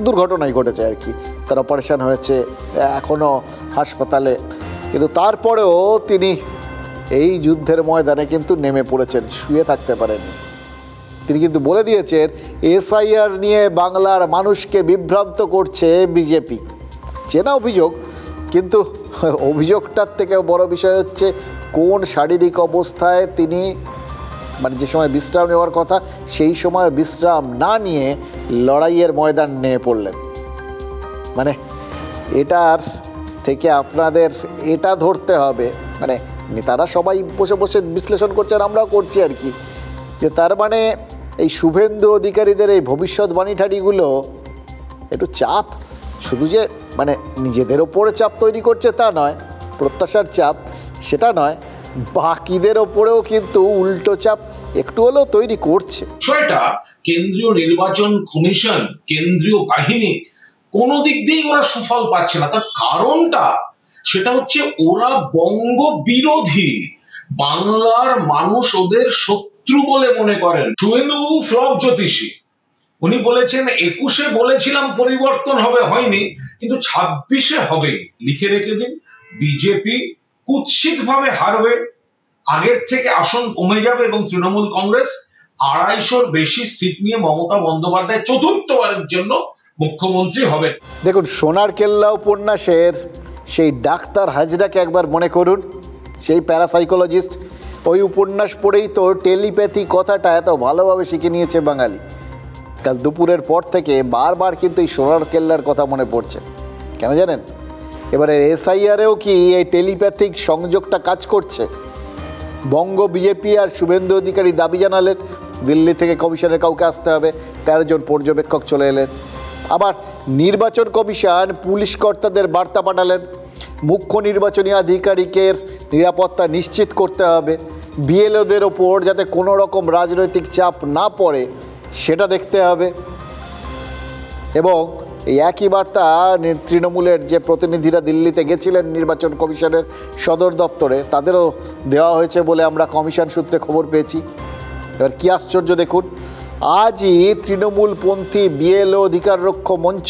দুর্ঘটনাই ঘটেছে আর কি, তার অপারেশন হয়েছে, এখনও হাসপাতালে, কিন্তু তারপরেও তিনি এই যুদ্ধের ময়দানে কিন্তু নেমে পড়েছেন, শুয়ে থাকতে পারেননি। তিনি কিন্তু বলে দিয়েছেন এসআইআর নিয়ে বাংলার মানুষকে বিভ্রান্ত করছে বিজেপি। চেনা অভিযোগ, কিন্তু অভিযোগটার থেকেও বড় বিষয় হচ্ছে কোন শারীরিক অবস্থায় তিনি, মানে যে সময় বিশ্রাম নেওয়ার কথা সেই সময় বিশ্রাম না নিয়ে লড়াইয়ের ময়দান নিয়ে পড়লেন। মানে এটার থেকে আপনাদের এটা ধরতে হবে, মানে নেতারা সবাই বসে বসে বিশ্লেষণ করছেন, আমরাও করছি আর কি, যে তার মানে এই শুভেন্দু অধিকারীদের এই ভবিষ্যৎবাণী ঠাড়িগুলো একটু চাপ, শুধু যে মানে নিজেদের ওপরে চাপ তৈরি করছে তা নয়, প্রত্যাশার চাপ সেটা নয়, বাকিদের ওপরেও কিন্তু উল্টো চাপ একটু হলেও তৈরি করছে। বিষয়টা কেন্দ্রীয় নির্বাচন কমিশন, কেন্দ্রীয় বাহিনী কোনো দিক দিয়েই ওরা সুফল পাচ্ছে না। তার কারণটা সেটা হচ্ছে ওরা বঙ্গ বিরোধী, বাংলার মানুষ ওদের শত্রু বলে মনে করেন। শুভেন্দুবাবু ফ্লপ জ্যোতিষী, উনি বলেছেন 21-এ বলেছিলাম পরিবর্তন হবে, হয়নি, কিন্তু 26-এ হবে। লিখে রেখে দিন, বিজেপি কুৎসিত ভাবে হারবে, আগের থেকে আসন কমে যাবে এবং তৃণমূল কংগ্রেস 250-র বেশি সিট নিয়ে মমতা বন্দ্যোপাধ্যায় চতুর্থবারের জন্য মুখ্যমন্ত্রী হবেন। দেখুন, সোনার কেল্লা উপন্যাসের সেই ডাক্তার হাজরাকে একবার মনে করুন, সেই প্যারাসাইকোলজিস্ট। ওই উপন্যাস পড়েই তো টেলিপ্যাথি কথাটা এত ভালোভাবে শিখে নিয়েছে বাঙালি। কাল দুপুরের পর থেকে বারবার কিন্তু এই সোনার কেল্লার কথা মনে পড়ছে। কেন জানেন? এবারে এসআইআরেও কি এই টেলিপ্যাথিক সংযোগটা কাজ করছে? বঙ্গ বিজেপি আর শুভেন্দু অধিকারী দাবি জানালেন দিল্লি থেকে কমিশনের কাউকে আসতে হবে, 13 জন পর্যবেক্ষক চলে এলেন। আবার নির্বাচন কমিশন পুলিশ কর্তাদের বার্তা পাঠালেন, মুখ্য নির্বাচনী আধিকারিকের নিরাপত্তা নিশ্চিত করতে হবে, বিএলওদের ওপর যাতে কোনো রকম রাজনৈতিক চাপ না পড়ে সেটা দেখতে হবে। এবং এই একই বার্তা তৃণমূলের যে প্রতিনিধিরা দিল্লিতে গেছিলেন নির্বাচন কমিশনের সদর দপ্তরে, তাদেরও দেওয়া হয়েছে বলে আমরা কমিশন সূত্রে খবর পেয়েছি। এবার কী আশ্চর্য দেখুন, আজই তৃণমূলপন্থী বিএলও অধিকাররক্ষ মঞ্চ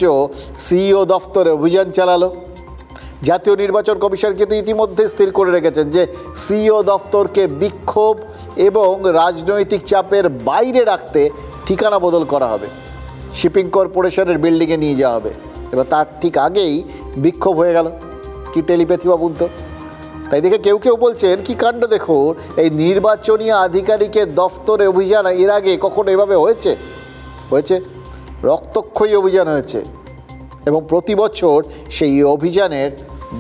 সিইও দফতরে অভিযান চালালো। জাতীয় নির্বাচন কমিশন কিন্তু ইতিমধ্যে স্থির করে রেখেছেন যে সিইও দফতরকে বিক্ষোভ এবং রাজনৈতিক চাপের বাইরে রাখতে ঠিকানা বদল করা হবে, শিপিং কর্পোরেশনের বিল্ডিংয়ে নিয়ে যাওয়া হবে। এবার তার ঠিক আগেই বিক্ষোভ হয়ে গেল। কি টেলিপ্যাথি ভাবুন তো। তাই দেখে কেউ কেউ বলছেন কি কাণ্ড দেখুন, এই নির্বাচনী আধিকারিকের দফতরে অভিযান এর আগে কখনো এভাবে হয়েছে? রক্তক্ষয়ী অভিযান হয়েছে এবং প্রতি বছর সেই অভিযানের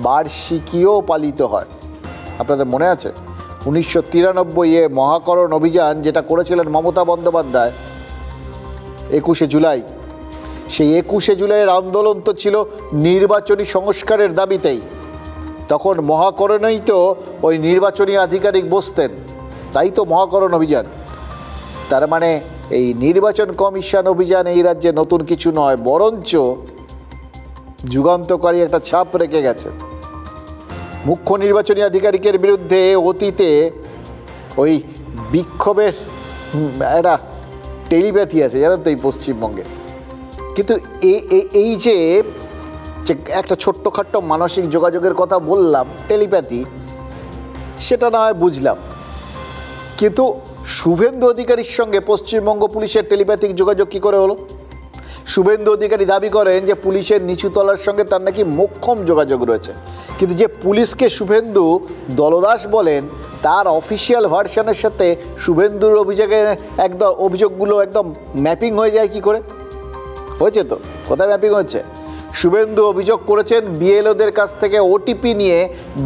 বার্ষিকীও পালিত হয়। আপনাদের মনে আছে 1993 মহাকরণ অভিযান যেটা করেছিলেন মমতা বন্দ্যোপাধ্যায় 21শে জুলাই। সেই 21শে জুলাইয়ের আন্দোলন তো ছিল নির্বাচনী সংস্কারের দাবিতেই। তখন মহাকরণেই তো ওই নির্বাচনী আধিকারিক বসতেন, তাই তো মহাকরণ অভিযান। তার মানে এই নির্বাচন কমিশন অভিযান এই রাজ্যে নতুন কিছু নয়, বরঞ্চ যুগান্তকারী একটা ছাপ রেখে গেছে। মুখ্য নির্বাচনী আধিকারিকের বিরুদ্ধে অতীতে ওই বিক্ষোভের একটা টেলিপ্যাথি আছে জানেন তো এই পশ্চিমবঙ্গে। কিন্তু এই যে একটা ছোট্টখাট্ট মানসিক যোগাযোগের কথা বললাম, টেলিপ্যাথি, সেটা না হয় বুঝলাম, কিন্তু শুভেন্দু অধিকারীর সঙ্গে পশ্চিমবঙ্গ পুলিশের টেলিপ্যাথিক যোগাযোগ কী করে হলো? শুভেন্দু অধিকারী দাবি করেন যে পুলিশের নিচুতলার সঙ্গে তার নাকি মোক্ষম যোগাযোগ রয়েছে, কিন্তু যে পুলিশকে শুভেন্দু দলদাস বলেন তার অফিসিয়াল ভার্সনের সাথে শুভেন্দুর অভিযোগগুলো একদম ম্যাপিং হয়ে যায় কি করে? হয়েছে তো, কোথায় ম্যাপিং হচ্ছে? শুভেন্দু অভিযোগ করেছেন বিএলওদের কাছ থেকে ওটিপি নিয়ে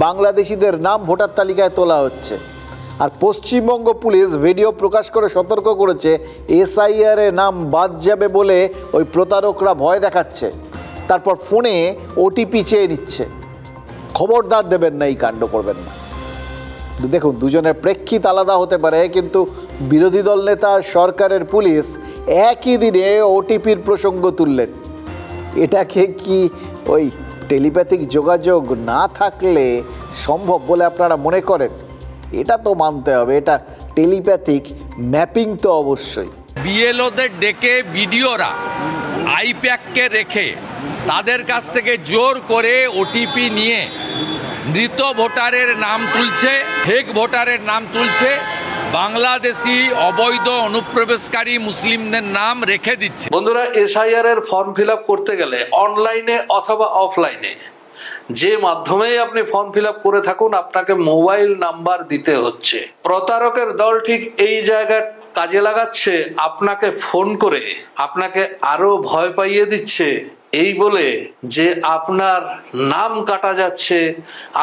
বাংলাদেশিদের নাম ভোটার তালিকায় তোলা হচ্ছে। আর পশ্চিমবঙ্গ পুলিশ ভিডিও প্রকাশ করে সতর্ক করেছে এসআইআরে নাম বাদ যাবে বলে ওই প্রতারকরা ভয় দেখাচ্ছে, তারপর ফোনে ওটিপি চেয়ে নিচ্ছে। খবরদার দেবেন না, এই কাণ্ড করবেন না। দেখুন, দুজনের প্রেক্ষিত আলাদা হতে পারে, কিন্তু বিরোধী দল নেতা সরকারের পুলিশ একই দিনে ওটিপির প্রসঙ্গ তুললেন। এটাকে কি ওই টেলিপ্যাথিক যোগাযোগ না থাকলে সম্ভব বলে আপনারা মনে করেন? এটা তো মানতে হবে, এটা টেলিপ্যাথিক ম্যাপিং তো অবশ্যই। বিএলওদের ডেকে বিডিওরা আইপ্যাককে রেখে তাদের কাছ থেকে জোর করে ওটিপি নিয়ে মৃত ভোটারের নাম তুলছে, ফেক ভোটারের নাম তুলছে, বাংলাদেশি অবৈধ অনুপ্রবেশকারী মুসলিমদের নাম রেখে দিচ্ছে। বন্ধুরা, এসআইআর এর ফর্ম ফিল আপ করতে গেলে অনলাইনে অথবা অফলাইনে যে মাধ্যমেই আপনি ফর্ম ফিল আপ করে থাকুন, আপনাকে মোবাইল নাম্বার দিতে হচ্ছে। প্রতারকের দল ঠিক এই জায়গায় কাজে লাগাচ্ছে, আপনাকে ফোন করে আপনাকে আরো ভয় পাইয়ে দিচ্ছে এই বলে যে আপনার নাম কাটা যাচ্ছে,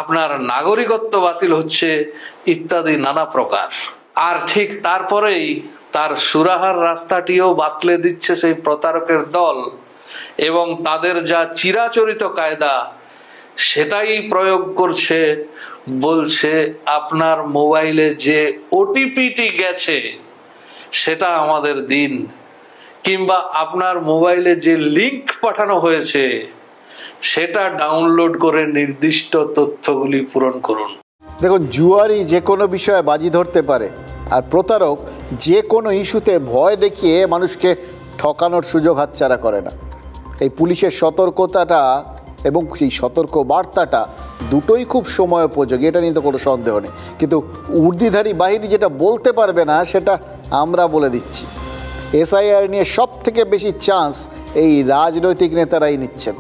আপনার নাগরিকত্ব বাতিল হচ্ছে ইত্যাদি নানা প্রকার। আর ঠিক তারপরেই তার সুরাহার রাস্তাটিও বাতলে দিচ্ছে সেই প্রতারকের দল, এবং তাদের যা চিরাচরিত কায়দা সেটাই প্রয়োগ করছে। বলছে আপনার মোবাইলে যে ওটিপিটি গেছে সেটা আমাদের দিন, কিংবা আপনার মোবাইলে যে লিংক পাঠানো হয়েছে সেটা ডাউনলোড করে নির্দিষ্ট তথ্যগুলি পূরণ করুন। দেখুন, জুয়ারি যে কোনো বিষয়ে বাজি ধরতে পারে, আর প্রতারক যে কোনো ইস্যুতে ভয় দেখিয়ে মানুষকে ঠকানোর সুযোগ হাতছাড়া করে না। এই পুলিশের সতর্কতাটা এবং সেই সতর্ক বার্তাটা দুটোই খুব সময় উপযোগী, এটা নিয়ে তো কোনো সন্দেহ নেই। কিন্তু উর্দিধারী বাহিনী যেটা বলতে পারবে না সেটা আমরা বলে দিচ্ছি। এসআইআর নিয়ে সব থেকে বেশি চান্স এই রাজনৈতিক নেতারাই নিচ্ছেন।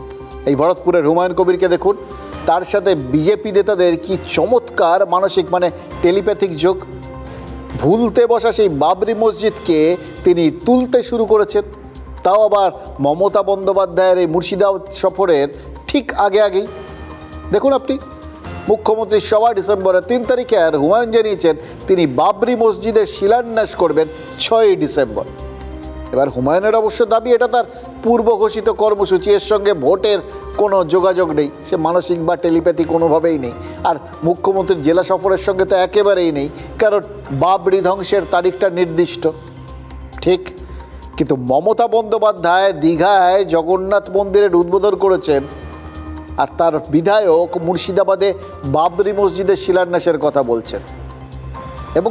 এই ভরতপুরের হুমায়ুন কবিরকে দেখুন, তার সাথে বিজেপি নেতাদের কি চমৎকার মানসিক মানে টেলিপ্যাথিক যোগ। ভুলতে বসা সেই বাবরি মসজিদকে তিনি তুলতে শুরু করেছেন, তাও আবার মমতা বন্দ্যোপাধ্যায়ের এই মুর্শিদাবাদ সফরের ঠিক আগেই। দেখুন আপনি, মুখ্যমন্ত্রী সভা ডিসেম্বরের 3 তারিখে আর হুমায়ুন জানিয়েছেন তিনি বাবরি মসজিদের শিলান্যাস করবেন 6ই ডিসেম্বর। এবার হুমায়ুনের অবশ্য দাবি এটা তার পূর্ব ঘোষিত কর্মসূচি, এর সঙ্গে ভোটের কোনো যোগাযোগ নেই, সে মানসিক বা টেলিপ্যাথি কোনোভাবেই নেই। আর মুখ্যমন্ত্রীর জেলা সফরের সঙ্গে তো একেবারেই নেই, কারণ বাবরি ধ্বংসের তারিখটা নির্দিষ্ট ঠিক। কিন্তু মমতা বন্দ্যোপাধ্যায় দীঘায় জগন্নাথ মন্দিরের উদ্বোধন করেছেন, আর তার বিধায়ক মুর্শিদাবাদে বাবরি মসজিদের শিলান্যাসের কথা বলছেন, এবং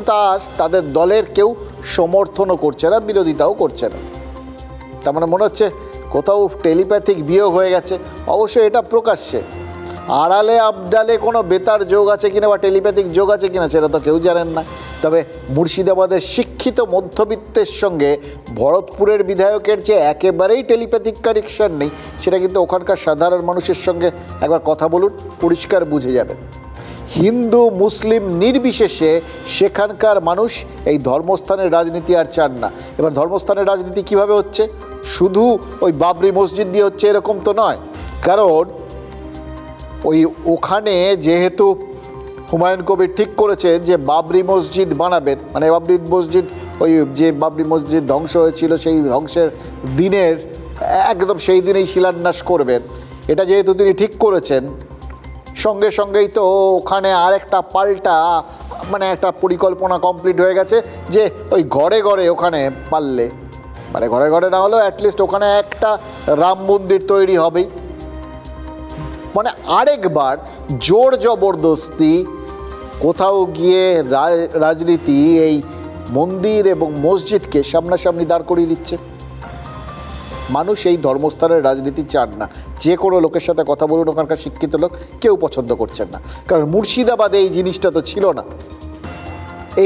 তাদের দলের কেউ সমর্থনও করছে না, বিরোধিতাও করছে না। তার মানে মনে হচ্ছে কোথাও টেলিপ্যাথিক বিয়োগ হয়ে গেছে। অবশ্যই এটা প্রকাশ্যে, আড়ালে আবডালে কোনো বেতার যোগ আছে কিনা বা টেলিপ্যাথিক যোগ আছে কিনা সেটা তো কেউ জানেন না। তবে মুর্শিদাবাদের শিক্ষিত মধ্যবিত্তের সঙ্গে ভরতপুরের বিধায়কের যে একেবারেই টেলিপ্যাথিক কানেকশন নেই, সেটা কিন্তু ওখানকার সাধারণ মানুষের সঙ্গে একবার কথা বলুন, পরিষ্কার বুঝে যাবে। হিন্দু মুসলিম নির্বিশেষে সেখানকার মানুষ এই ধর্মস্থানের রাজনীতি আর চান না। এবার ধর্মস্থানের রাজনীতি কিভাবে হচ্ছে? শুধু ওই বাবরি মসজিদ দিয়ে হচ্ছে এরকম তো নয়, কারণ ওখানে যেহেতু হুমায়ুন কবির ঠিক করেছে যে বাবরি মসজিদ বানাবেন, মানে বাবরি মসজিদ যে বাবরি মসজিদ ধ্বংস হয়েছিল সেই ধ্বংসের দিনের একদম সেই দিনেই শিলান্যাস করবেন, এটা যেহেতু তিনি ঠিক করেছেন, সঙ্গে সঙ্গেই তো ওখানে আর একটা পাল্টা মানে একটা পরিকল্পনা কমপ্লিট হয়ে গেছে যে ওই ঘরে ঘরে ওখানে পারলে মানে ঘরে ঘরে না হলেও অ্যাটলিস্ট ওখানে একটা রাম মন্দির তৈরি হবেই। মানে আরেকবার জোর জবরদস্তি কোথাও গিয়ে রাজনীতি এই মন্দির এবং মসজিদকে সামনাসামনি দাঁড় করিয়ে দিচ্ছে। মানুষ এই ধর্মস্থানের রাজনীতি চান না। যে কোনো লোকের সাথে কথা বলুন, ওখানকার শিক্ষিত লোক কেউ পছন্দ করছেন না, কারণ মুর্শিদাবাদে এই জিনিসটা তো ছিল না।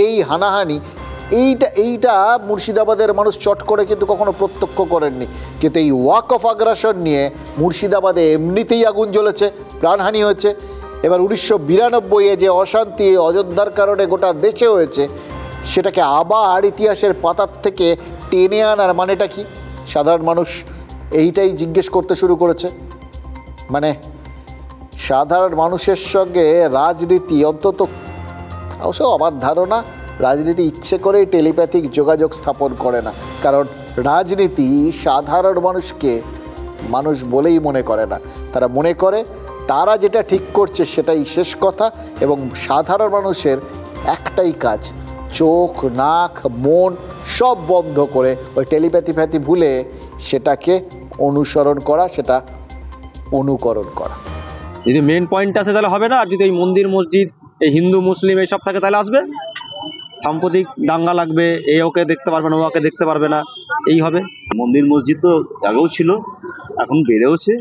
এই হানাহানি এইটা মুর্শিদাবাদের মানুষ চট করে কিন্তু কখনো প্রত্যক্ষ করেননি, কিন্তু এই ওয়াক অফ আগ্রাসন নিয়ে মুর্শিদাবাদে এমনিতেই আগুন জ্বলেছে, প্রাণহানি হয়েছে। এবার 1992-এ যে অশান্তি অযোধ্যার কারণে গোটা দেশে হয়েছে, সেটাকে আবার ইতিহাসের পাতার থেকে টেনে আনার মানেটা কি? সাধারণ মানুষ এইটাই জিজ্ঞেস করতে শুরু করেছে। মানে সাধারণ মানুষের সঙ্গে রাজনীতি অন্তত, অবশ্য আমার ধারণা রাজনীতি ইচ্ছে করেই টেলিপ্যাথিক যোগাযোগ স্থাপন করে না, কারণ রাজনীতি সাধারণ মানুষকে মানুষ বলেই মনে করে না। তারা মনে করে তারা যেটা ঠিক করছে সেটাই শেষ কথা, এবং সাধারণ মানুষের একটাই কাজ, চোখ নাক মন সব বন্ধ করে ওই টেলিপ্যাথি ভুলে সেটাকে অনুসরণ করা, সেটা অনুকরণ করা। যদি মেন পয়েন্ট আসে তাহলে হবে না, আর যদি এই মন্দির মসজিদ এই হিন্দু মুসলিম এইসব থাকে তাহলে আসবে। সাম্প্রতিক দাঙ্গা লাগবে, এ ওকে দেখতে পারবে না, ওকে দেখতে পারবে না, এই হবে। মন্দির মসজিদ তো আগেও ছিল, এখন বেড়েওছে।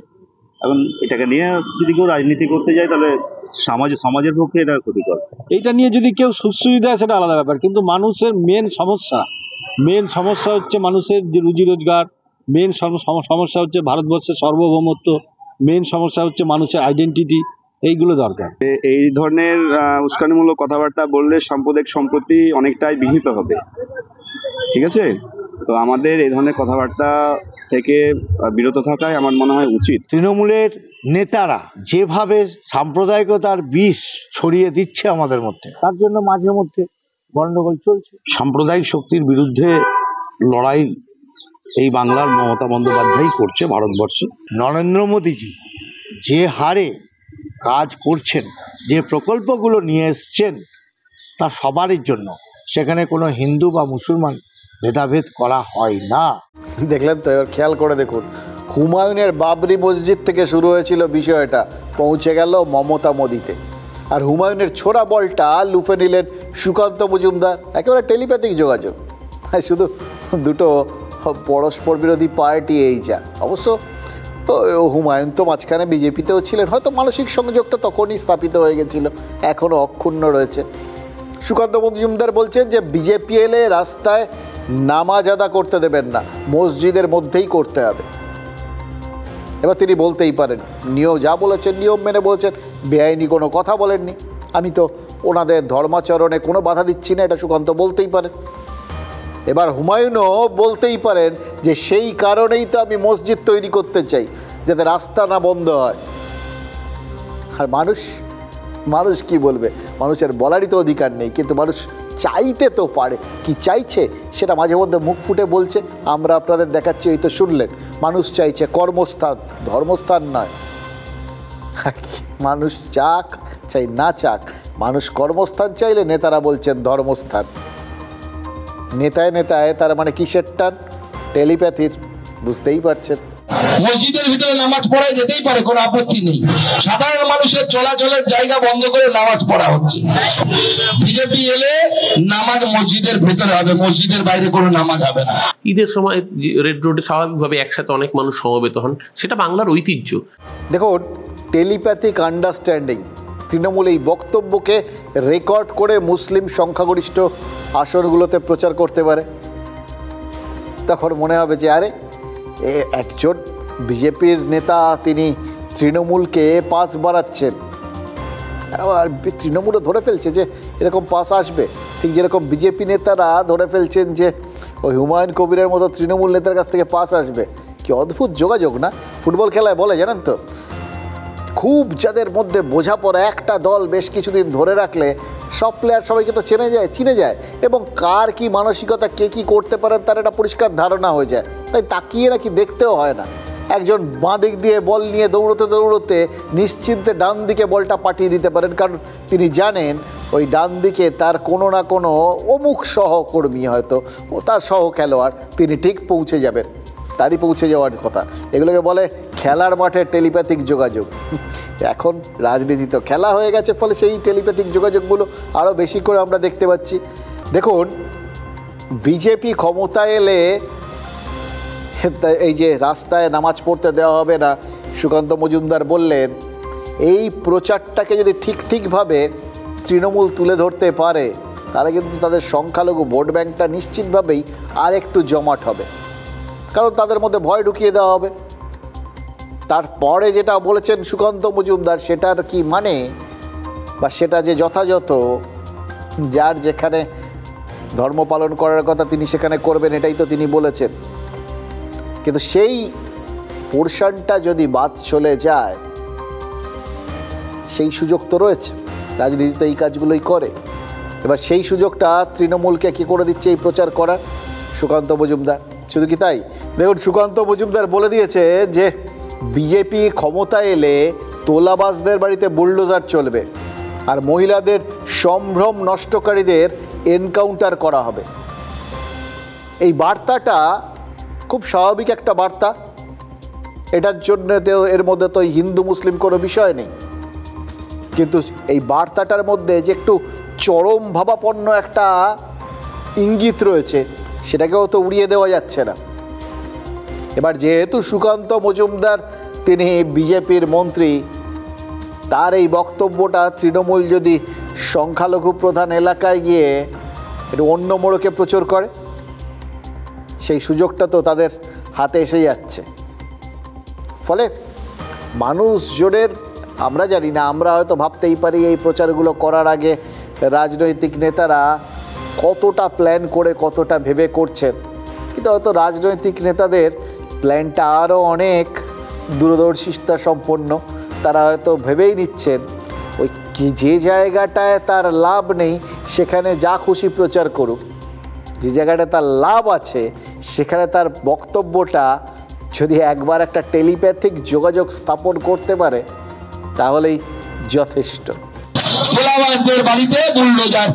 এখন এটাকে নিয়ে যদি কেউ রাজনীতি করতে যায় তাহলে সমাজের পক্ষে এটা ক্ষতিকর। এইটা নিয়ে যদি কেউ সুশ্রী দেয় সেটা আলাদা ব্যাপার, কিন্তু মানুষের মেন সমস্যা হচ্ছে মানুষের যে রুজি রোজগার, মেন সমস্যা হচ্ছে ভারতবর্ষের সার্বভৌমত্ব, মেন সমস্যা হচ্ছে মানুষের আইডেন্টিটি, এইগুলো দরকার। এই ধরনের উস্কানিমূলক কথাবার্তা বললে সাম্প্রদায়িক সম্প্রীতি অনেকটাই বিঘ্নিত হবে, ঠিক আছে? তো আমাদের এই ধরনের কথাবার্তা থেকে বিরত থাকাই আমার মনে হয় উচিত। তৃণমূলের নেতারা যেভাবে সাম্প্রদায়িকতার বিষ ছড়িয়ে দিচ্ছে আমাদের মধ্যে, তার জন্য মাঝে মধ্যে গন্ডগোল চলছে। সাম্প্রদায়িক শক্তির বিরুদ্ধে লড়াই এই বাংলার মমতা বন্দ্যোপাধ্যায় করছে ভারতবর্ষে। নরেন্দ্র মোদীজি যে হারে কাজ করছেন, যে প্রকল্পগুলো নিয়ে এসছেন, তা সবারই জন্য, সেখানে কোনো হিন্দু বা মুসলমান ভেদাভেদ করা হয় না। দেখলেন তো? এবার খেয়াল করে দেখুন, হুমায়ুনের বাবরি মসজিদ থেকে শুরু হয়েছিল বিষয়টা, পৌঁছে গেল মমতা মোদিতে। আর হুমায়ুনের ছোড়া বলটা লুফে নিলেন সুকান্ত মজুমদার। একেবারে টেলিপ্যাথিক যোগাযোগ, শুধু দুটো পরস্পর বিরোধী পার্টি এই যা। অবশ্য হুমায়ুন তো মাঝখানে বিজেপিতেও ছিলেন, হয়তো মানসিক সংযোগটা তখনই স্থাপিত হয়ে গেছিল, এখনও অক্ষুণ্ণ রয়েছে। সুকান্ত মজুমদার বলছেন যে বিজেপি এলে রাস্তায় নামাজ আদা করতে দেবেন না, মসজিদের মধ্যেই করতে হবে। এবার তিনি বলতেই পারেন, নিয়ম যা বলেছেন নিয়ম মেনে বলেছেন, বেআইনি কোনো কথা বলেননি, আমি তো ওনাদের ধর্মাচরণে কোনো বাধা দিচ্ছি না, এটা সুকান্ত বলতেই পারেন। এবার হুমায়ুনও বলতেই পারেন যে সেই কারণেই তো আমি মসজিদ তৈরি করতে চাই, যাতে রাস্তা না বন্ধ হয়। আর মানুষ কি বলবে? মানুষের বলারই তো অধিকার নেই, কিন্তু মানুষ চাইতে তো পারে। কি চাইছে সেটা মাঝে মধ্যে মুখ ফুটে বলছে, আমরা আপনাদের দেখাচ্ছি, এই তো শুনলেন। মানুষ চাইছে কর্মস্থান, ধর্মস্থান নয়। মানুষ চাক চাই না চাক, মানুষ কর্মস্থান চাইলে নেতারা বলছেন ধর্মস্থান। নেতায় তার মানে কিসের টান? টেলিপ্যাথির, বুঝতেই পারছেন। মসজিদের ভিতরে নামাজ পড়ায় যেতেই পারে, কোনো আপত্তি নেই। সাধারণ মানুষের চলাচলের জায়গা বন্ধ করে নামাজ পড়া হচ্ছে। বিজেপি এলে নামাজ মসজিদের ভেতরে হবে, মসজিদের বাইরে কোনো নামাজ হবে না। ঈদের সময় রেড রোডে স্বাভাবিকভাবে একসাথে অনেক মানুষ সমবেত হন, সেটা বাংলার ঐতিহ্য। দেখুন, টেলিপ্যাথিক আন্ডারস্ট্যান্ডিং, তৃণমূল এই বক্তব্যকে রেকর্ড করে মুসলিম সংখ্যাগরিষ্ঠ আসনগুলোতে প্রচার করতে পারে। তখন মনে হবে যে আরে একজন বিজেপির নেতা, তিনি তৃণমূলকে পাস বাড়াচ্ছেন। আবার তৃণমূলও ধরে ফেলছে যে এরকম পাস আসবে, ঠিক যেরকম বিজেপি নেতারা ধরে ফেলছেন যে ওই হুমায়ুন কবিরের মতো তৃণমূল নেতার কাছ থেকে পাস আসবে। কি অদ্ভুত যোগাযোগ না? ফুটবল খেলায় বলে জানেন তো, খুব যাদের মধ্যে বোঝাপড়া, একটা দল বেশ কিছুদিন ধরে রাখলে সব প্লেয়ার সবাইকে তো চিনে যায় এবং কার কি মানসিকতা, কে কী করতে পারেন তার একটা পরিষ্কার ধারণা হয়ে যায়। তাই তাকিয়ে নাকি দেখতেও হয় না। একজন বাঁ দিক দিয়ে বল নিয়ে দৌড়তে নিশ্চিন্তে ডান দিকে বলটা পাঠিয়ে দিতে পারেন, কারণ তিনি জানেন ওই ডান দিকে তার কোনো না কোনো অমুক সহকর্মী, হয়তো ও তার সহ খেলোয়াড়, তিনি ঠিক পৌঁছে যাবেন, তারই পৌঁছে যাওয়ার কথা। এগুলোকে বলে খেলার মাঠে টেলিপ্যাথিক যোগাযোগ। এখন রাজনীতি তো খেলা হয়ে গেছে, ফলে সেই টেলিপ্যাথিক যোগাযোগগুলো আরও বেশি করে আমরা দেখতে পাচ্ছি। দেখুন, বিজেপি ক্ষমতায় এলে এই যে রাস্তায় নামাজ পড়তে দেওয়া হবে না, সুকান্ত মজুমদার বললেন, এই প্রচারটাকে যদি ঠিকভাবে তৃণমূল তুলে ধরতে পারে, তাহলে কিন্তু তাদের সংখ্যালঘু ভোট ব্যাংকটা নিশ্চিতভাবেই আর একটু জমাট হবে, কারণ তাদের মধ্যে ভয় ঢুকিয়ে দেওয়া হবে। তারপরে যেটা বলেছেন সুকান্ত মজুমদার, সেটার কি মানে, বা সেটা যে যথাযথ, যার যেখানে ধর্ম পালন করার কথা তিনি সেখানে করবেন, এটাই তো তিনি বলেছেন। কিন্তু সেই পোর্শনটা যদি বাদ চলে যায়, সেই সুযোগ তো রয়েছে, রাজনীতি তো এই কাজগুলোই করে। এবার সেই সুযোগটা তৃণমূলকে কী করে দিচ্ছে এই প্রচার করার? সুকান্ত মজুমদার। শুধু কি তাই? দেখুন, সুকান্ত মজুমদার বলে দিয়েছে যে বিজেপি ক্ষমতায় এলে তোলাবাজদের বাড়িতে বুলডোজার চলবে, আর মহিলাদের সম্ভ্রম নষ্টকারীদের এনকাউন্টার করা হবে। এই বার্তাটা খুব স্বাভাবিক একটা বার্তা। এটার জন্য এর মধ্যে তো হিন্দু মুসলিম কোনো বিষয় নেই, কিন্তু এই বার্তাটার মধ্যে যে একটু চরম ভাবাপন্ন একটা ইঙ্গিত রয়েছে, সেটাকেও তো উড়িয়ে দেওয়া যাচ্ছে না। এবার যেহেতু সুকান্ত মজুমদার তিনি বিজেপির মন্ত্রী, তার এই বক্তব্যটা তৃণমূল যদি সংখ্যালঘু প্রধান এলাকায় গিয়ে একটু অন্য মোড়কে প্রচার করে, সেই সুযোগটা তো তাদের হাতে এসে যাচ্ছে। ফলে মানুষজনের, আমরা জানি না, আমরা হয়তো ভাবতেই পারি এই প্রচারগুলো করার আগে রাজনৈতিক নেতারা কতটা প্ল্যান করে, কতটা ভেবে করছেন, কিন্তু হয়তো রাজনৈতিক নেতাদের প্ল্যানটা আরও অনেক দূরদর্শিতা সম্পন্ন। তারা হয়তো ভেবেই নিচ্ছেন ওই যে জায়গাটায় তার লাভ নেই সেখানে যা খুশি প্রচার করুক, যে জায়গাটা তার লাভ আছে সেখানে তার বক্তব্যটা যদি একবার একটা টেলিপ্যাথিক যোগাযোগ স্থাপন করতে পারে, তাহলেই যথেষ্ট। তোলাবাজদের বাড়িতে বুলডোজার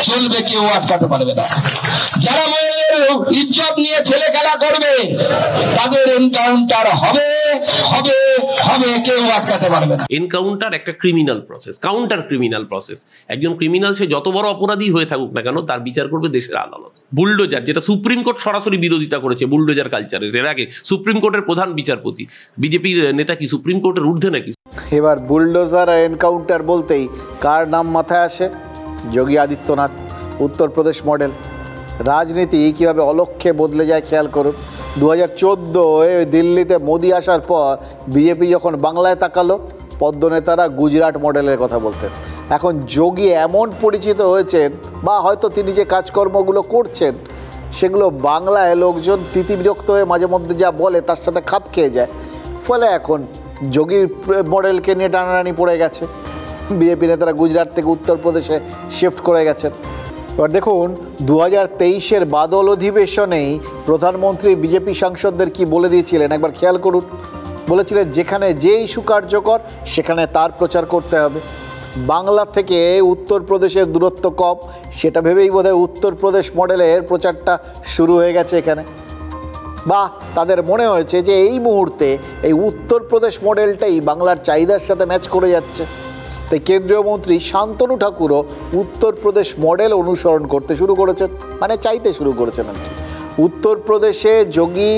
চলবে, কেউ আটকাতে পারবে না। যারা মহিলাদের ইজ্জত নিয়ে ছেলে খেলা করবে, তাদের এনকাউন্টার হবে, কেউ আটকাতে পারবে না। এনকাউন্টার একটা criminal process, counter criminal process. একজন ক্রিমিনাল সে যত বড় অপরাধী হয়ে থাকুক না কেন, তার বিচার করবে দেশের আদালত। বুলডোজার, যেটা সুপ্রিম কোর্ট সরাসরি বিরোধিতা করেছে বুলডোজার কালচারের, এর আগে সুপ্রিম কোর্টের প্রধান বিচারপতি, বিজেপির নেতা কি সুপ্রিম কোর্টের ঊর্ধ্বে নাকি? এবার বুলডোজার আর এনকাউন্টার বলতেই কার নাম মাথায় আসে? যোগী আদিত্যনাথ, উত্তরপ্রদেশ মডেল। রাজনীতি কীভাবে অলক্ষ্যে বদলে যায় খেয়াল করুন। 2014 দিল্লিতে মোদি আসার পর বিজেপি যখন বাংলায় তাকালো, পদ্মনেতারা গুজরাট মডেলের কথা বলতেন। এখন যোগী এমন পরিচিত হয়েছেন, বা হয়তো তিনি যে কাজকর্মগুলো করছেন সেগুলো বাংলায় লোকজন তিতিবিরক্ত হয়ে মাঝে মধ্যে যা বলে তার সাথে খাপ খেয়ে যায়, ফলে এখন যোগীর মডেলকে নিয়ে টানাটানি পড়ে গেছে। বিজেপি নেতারা গুজরাট থেকে উত্তরপ্রদেশে শিফট করে গেছেন। এবার দেখুন 2023-এর বাদল অধিবেশনেই প্রধানমন্ত্রী বিজেপি সাংসদদের কি বলে দিয়েছিলেন একবার খেয়াল করুন। বলেছিলেন যেখানে যে ইস্যু কার্যকর সেখানে তার প্রচার করতে হবে। বাংলা থেকে উত্তরপ্রদেশের দূরত্ব কম, সেটা ভেবেই বোধহয় উত্তরপ্রদেশ মডেলের প্রচারটা শুরু হয়ে গেছে এখানে। বা তাদের মনে হয়েছে যে এই মুহূর্তে এই উত্তরপ্রদেশ মডেলটাই বাংলার চাহিদার সাথে ম্যাচ করে যাচ্ছে। তাই কেন্দ্রীয় মন্ত্রী শান্তনু ঠাকুরও উত্তরপ্রদেশ মডেল অনুসরণ করতে শুরু করেছেন, মানে চাইতে শুরু করেছেন আর কি। উত্তরপ্রদেশে যোগী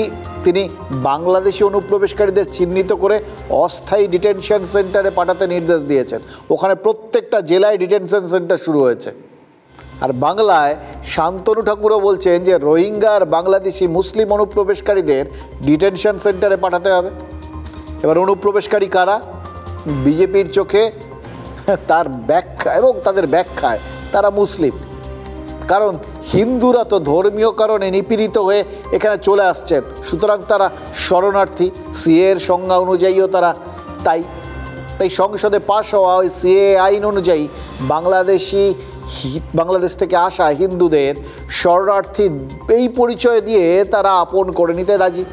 তিনি বাংলাদেশি অনুপ্রবেশকারীদের চিহ্নিত করে অস্থায়ী ডিটেনশন সেন্টারে পাঠাতে নির্দেশ দিয়েছেন। ওখানে প্রত্যেকটা জেলায় ডিটেনশন সেন্টার শুরু হয়েছে। আর বাংলায় শান্তনু ঠাকুরও বলছেন যে রোহিঙ্গা আর বাংলাদেশি মুসলিম অনুপ্রবেশকারীদের ডিটেনশন সেন্টারে পাঠাতে হবে। এবার অনুপ্রবেশকারী কারা? বিজেপির চোখে তার ব্যাখ্যা এবং তাদের ব্যাখ্যায় তারা মুসলিম, কারণ হিন্দুরা তো ধর্মীয় কারণে নিপীড়িত হয়ে এখানে চলে আসছেন, সুতরাং তারা শরণার্থী। সিএর সংজ্ঞা অনুযায়ীও তারা তাই সংসদে পাশ হওয়া ওই সিএ আইন অনুযায়ী বাংলাদেশ থেকে আসা হিন্দুদের শরণার্থী এই পরিচয় দিয়ে তারা আপন করে নিতে রাজি।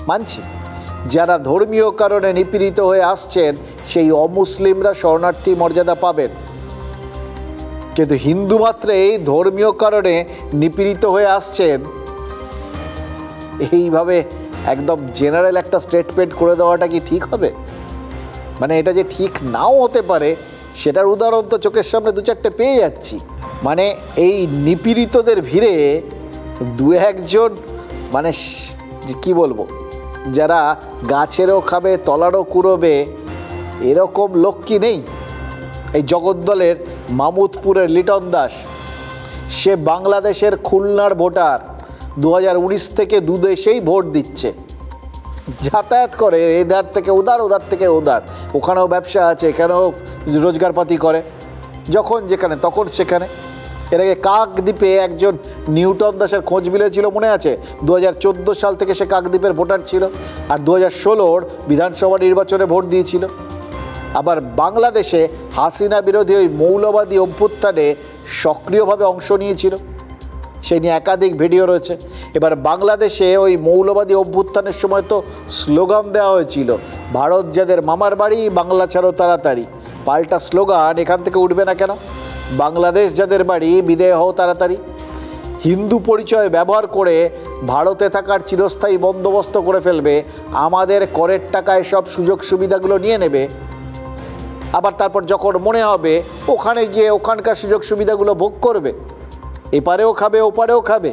মানছি, যারা ধর্মীয় কারণে নিপীড়িত হয়ে আসছেন সেই অমুসলিমরা শরণার্থী মর্যাদা পাবেন, কিন্তু হিন্দু মাত্রেই ধর্মীয় কারণে নিপীড়িত হয়ে আসছেন এইভাবে একদম জেনারেল একটা স্টেটমেন্ট করে দেওয়াটা কি ঠিক হবে? মানে এটা যে ঠিক নাও হতে পারে সেটার উদাহরণ তো চোখের সামনে দু চারটে পেয়ে যাচ্ছি। মানে এই নিপীড়িতদের ভিড়ে দু একজন মানে কি বলবো, যারা গাছেরও খাবে তলারও কুড়োবে এরকম লোক কি নেই? এই জগদ্দলের মামুদপুরের লিটন দাস, সে বাংলাদেশের খুলনার ভোটার, 2019 থেকে দুদেশেই ভোট দিচ্ছে, যাতায়াত করে এধার থেকে ওধার ওধার থেকে ওধার, ওখানেও ব্যবসা আছে, এখানেও রোজগারপাতি করে, যখন যেখানে তখন সেখানে। এর আগে কাকদ্বীপে একজন নিউটন দাসের খোঁজ মিলেছিল, মনে আছে? 2014 সাল থেকে সে কাকদ্বীপের ভোটার ছিল, আর 2016 বিধানসভা নির্বাচনে ভোট দিয়েছিল। আবার বাংলাদেশে হাসিনা বিরোধী ওই মৌলবাদী অভ্যুত্থানে সক্রিয়ভাবে অংশ নিয়েছিল, সেই নিয়ে একাধিক ভিডিও রয়েছে। এবার বাংলাদেশে ওই মৌলবাদী অভ্যুত্থানের সময় তো স্লোগান দেওয়া হয়েছিল, ভারত যাদের মামার বাড়ি বাংলা ছাড়ো তাড়াতাড়ি। পাল্টা স্লোগান এখান থেকে উঠবে না কেন? বাংলাদেশ যাদের বাড়ি বিদেয় হও তাড়াতাড়ি। হিন্দু পরিচয় ব্যবহার করে ভারতে থাকার চিরস্থায়ী বন্দোবস্ত করে ফেলবে, আমাদের করের টাকায় সব সুযোগ সুবিধাগুলো নিয়ে নেবে, আবার তারপর যখন মনে হবে ওখানে গিয়ে ওখানকার সুযোগ সুবিধাগুলো ভোগ করবে, এপারেও খাবে ওপারেও খাবে।